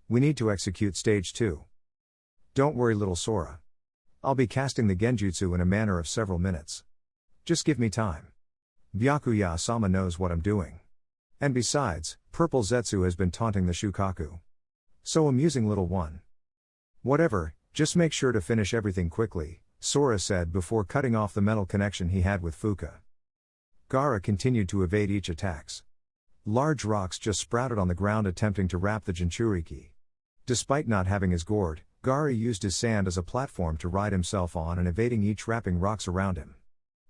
We need to execute stage 2. Don't worry, little Sora. I'll be casting the genjutsu in a matter of several minutes. Just give me time. Byakuya-sama knows what I'm doing. And besides, Purple Zetsu has been taunting the Shukaku. So amusing, little one." "Whatever, just make sure to finish everything quickly," Sora said before cutting off the mental connection he had with Fuka. Gaara continued to evade each attacks. Large rocks just sprouted on the ground attempting to wrap the Jinchuriki. Despite not having his gourd, Gaara used his sand as a platform to ride himself on and evading each wrapping rocks around him.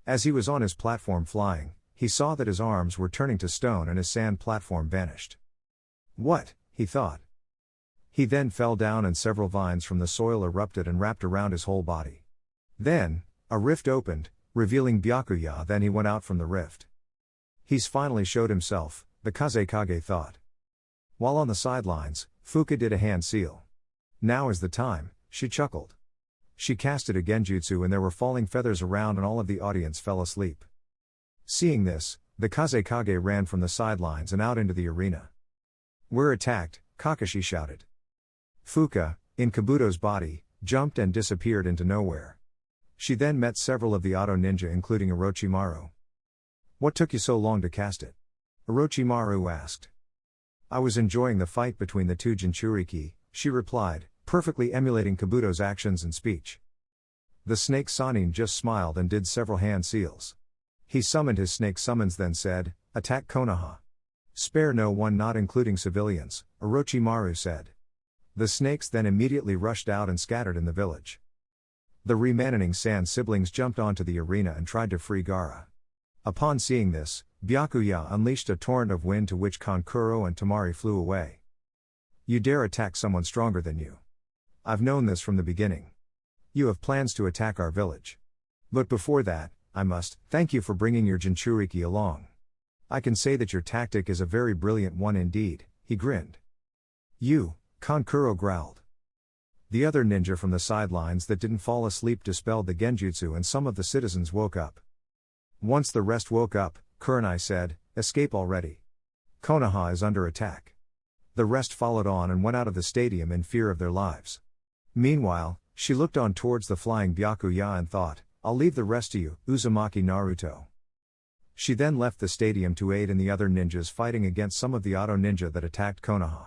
As he was on his platform flying, he saw that his arms were turning to stone and his sand platform vanished. "What?" he thought. He then fell down and several vines from the soil erupted and wrapped around his whole body. Then, a rift opened, revealing Byakuya. Then he went out from the rift. "He's finally showed himself," the Kazekage thought. While on the sidelines, Fuka did a hand seal. "Now is the time," she chuckled. She casted a genjutsu and there were falling feathers around and all of the audience fell asleep. Seeing this, the Kazekage ran from the sidelines and out into the arena. "We're attacked," Kakashi shouted. Fuka, in Kabuto's body, jumped and disappeared into nowhere. She then met several of the Auto Ninja including Orochimaru. "What took you so long to cast it?" Orochimaru asked. "I was enjoying the fight between the two Jinchuriki," she replied, perfectly emulating Kabuto's actions and speech. The snake Sanin just smiled and did several hand seals. He summoned his snake summons then said, "Attack Konoha. Spare no one, not including civilians," Orochimaru said. The snakes then immediately rushed out and scattered in the village. The remaining Sand siblings jumped onto the arena and tried to free Gaara. Upon seeing this, Byakuya unleashed a torrent of wind to which Kankuro and Tamari flew away. "You dare attack someone stronger than you. I've known this from the beginning. You have plans to attack our village. But before that, I must thank you for bringing your Jinchuriki along. I can say that your tactic is a very brilliant one indeed," he grinned. "You," Kankuro growled. The other ninja from the sidelines that didn't fall asleep dispelled the genjutsu and some of the citizens woke up. Once the rest woke up, Kurenai said, "Escape already. Konoha is under attack." The rest followed on and went out of the stadium in fear of their lives. Meanwhile, she looked on towards the flying Byakuya and thought, "I'll leave the rest to you, Uzumaki Naruto." She then left the stadium to aid in the other ninjas fighting against some of the auto ninja that attacked Konoha.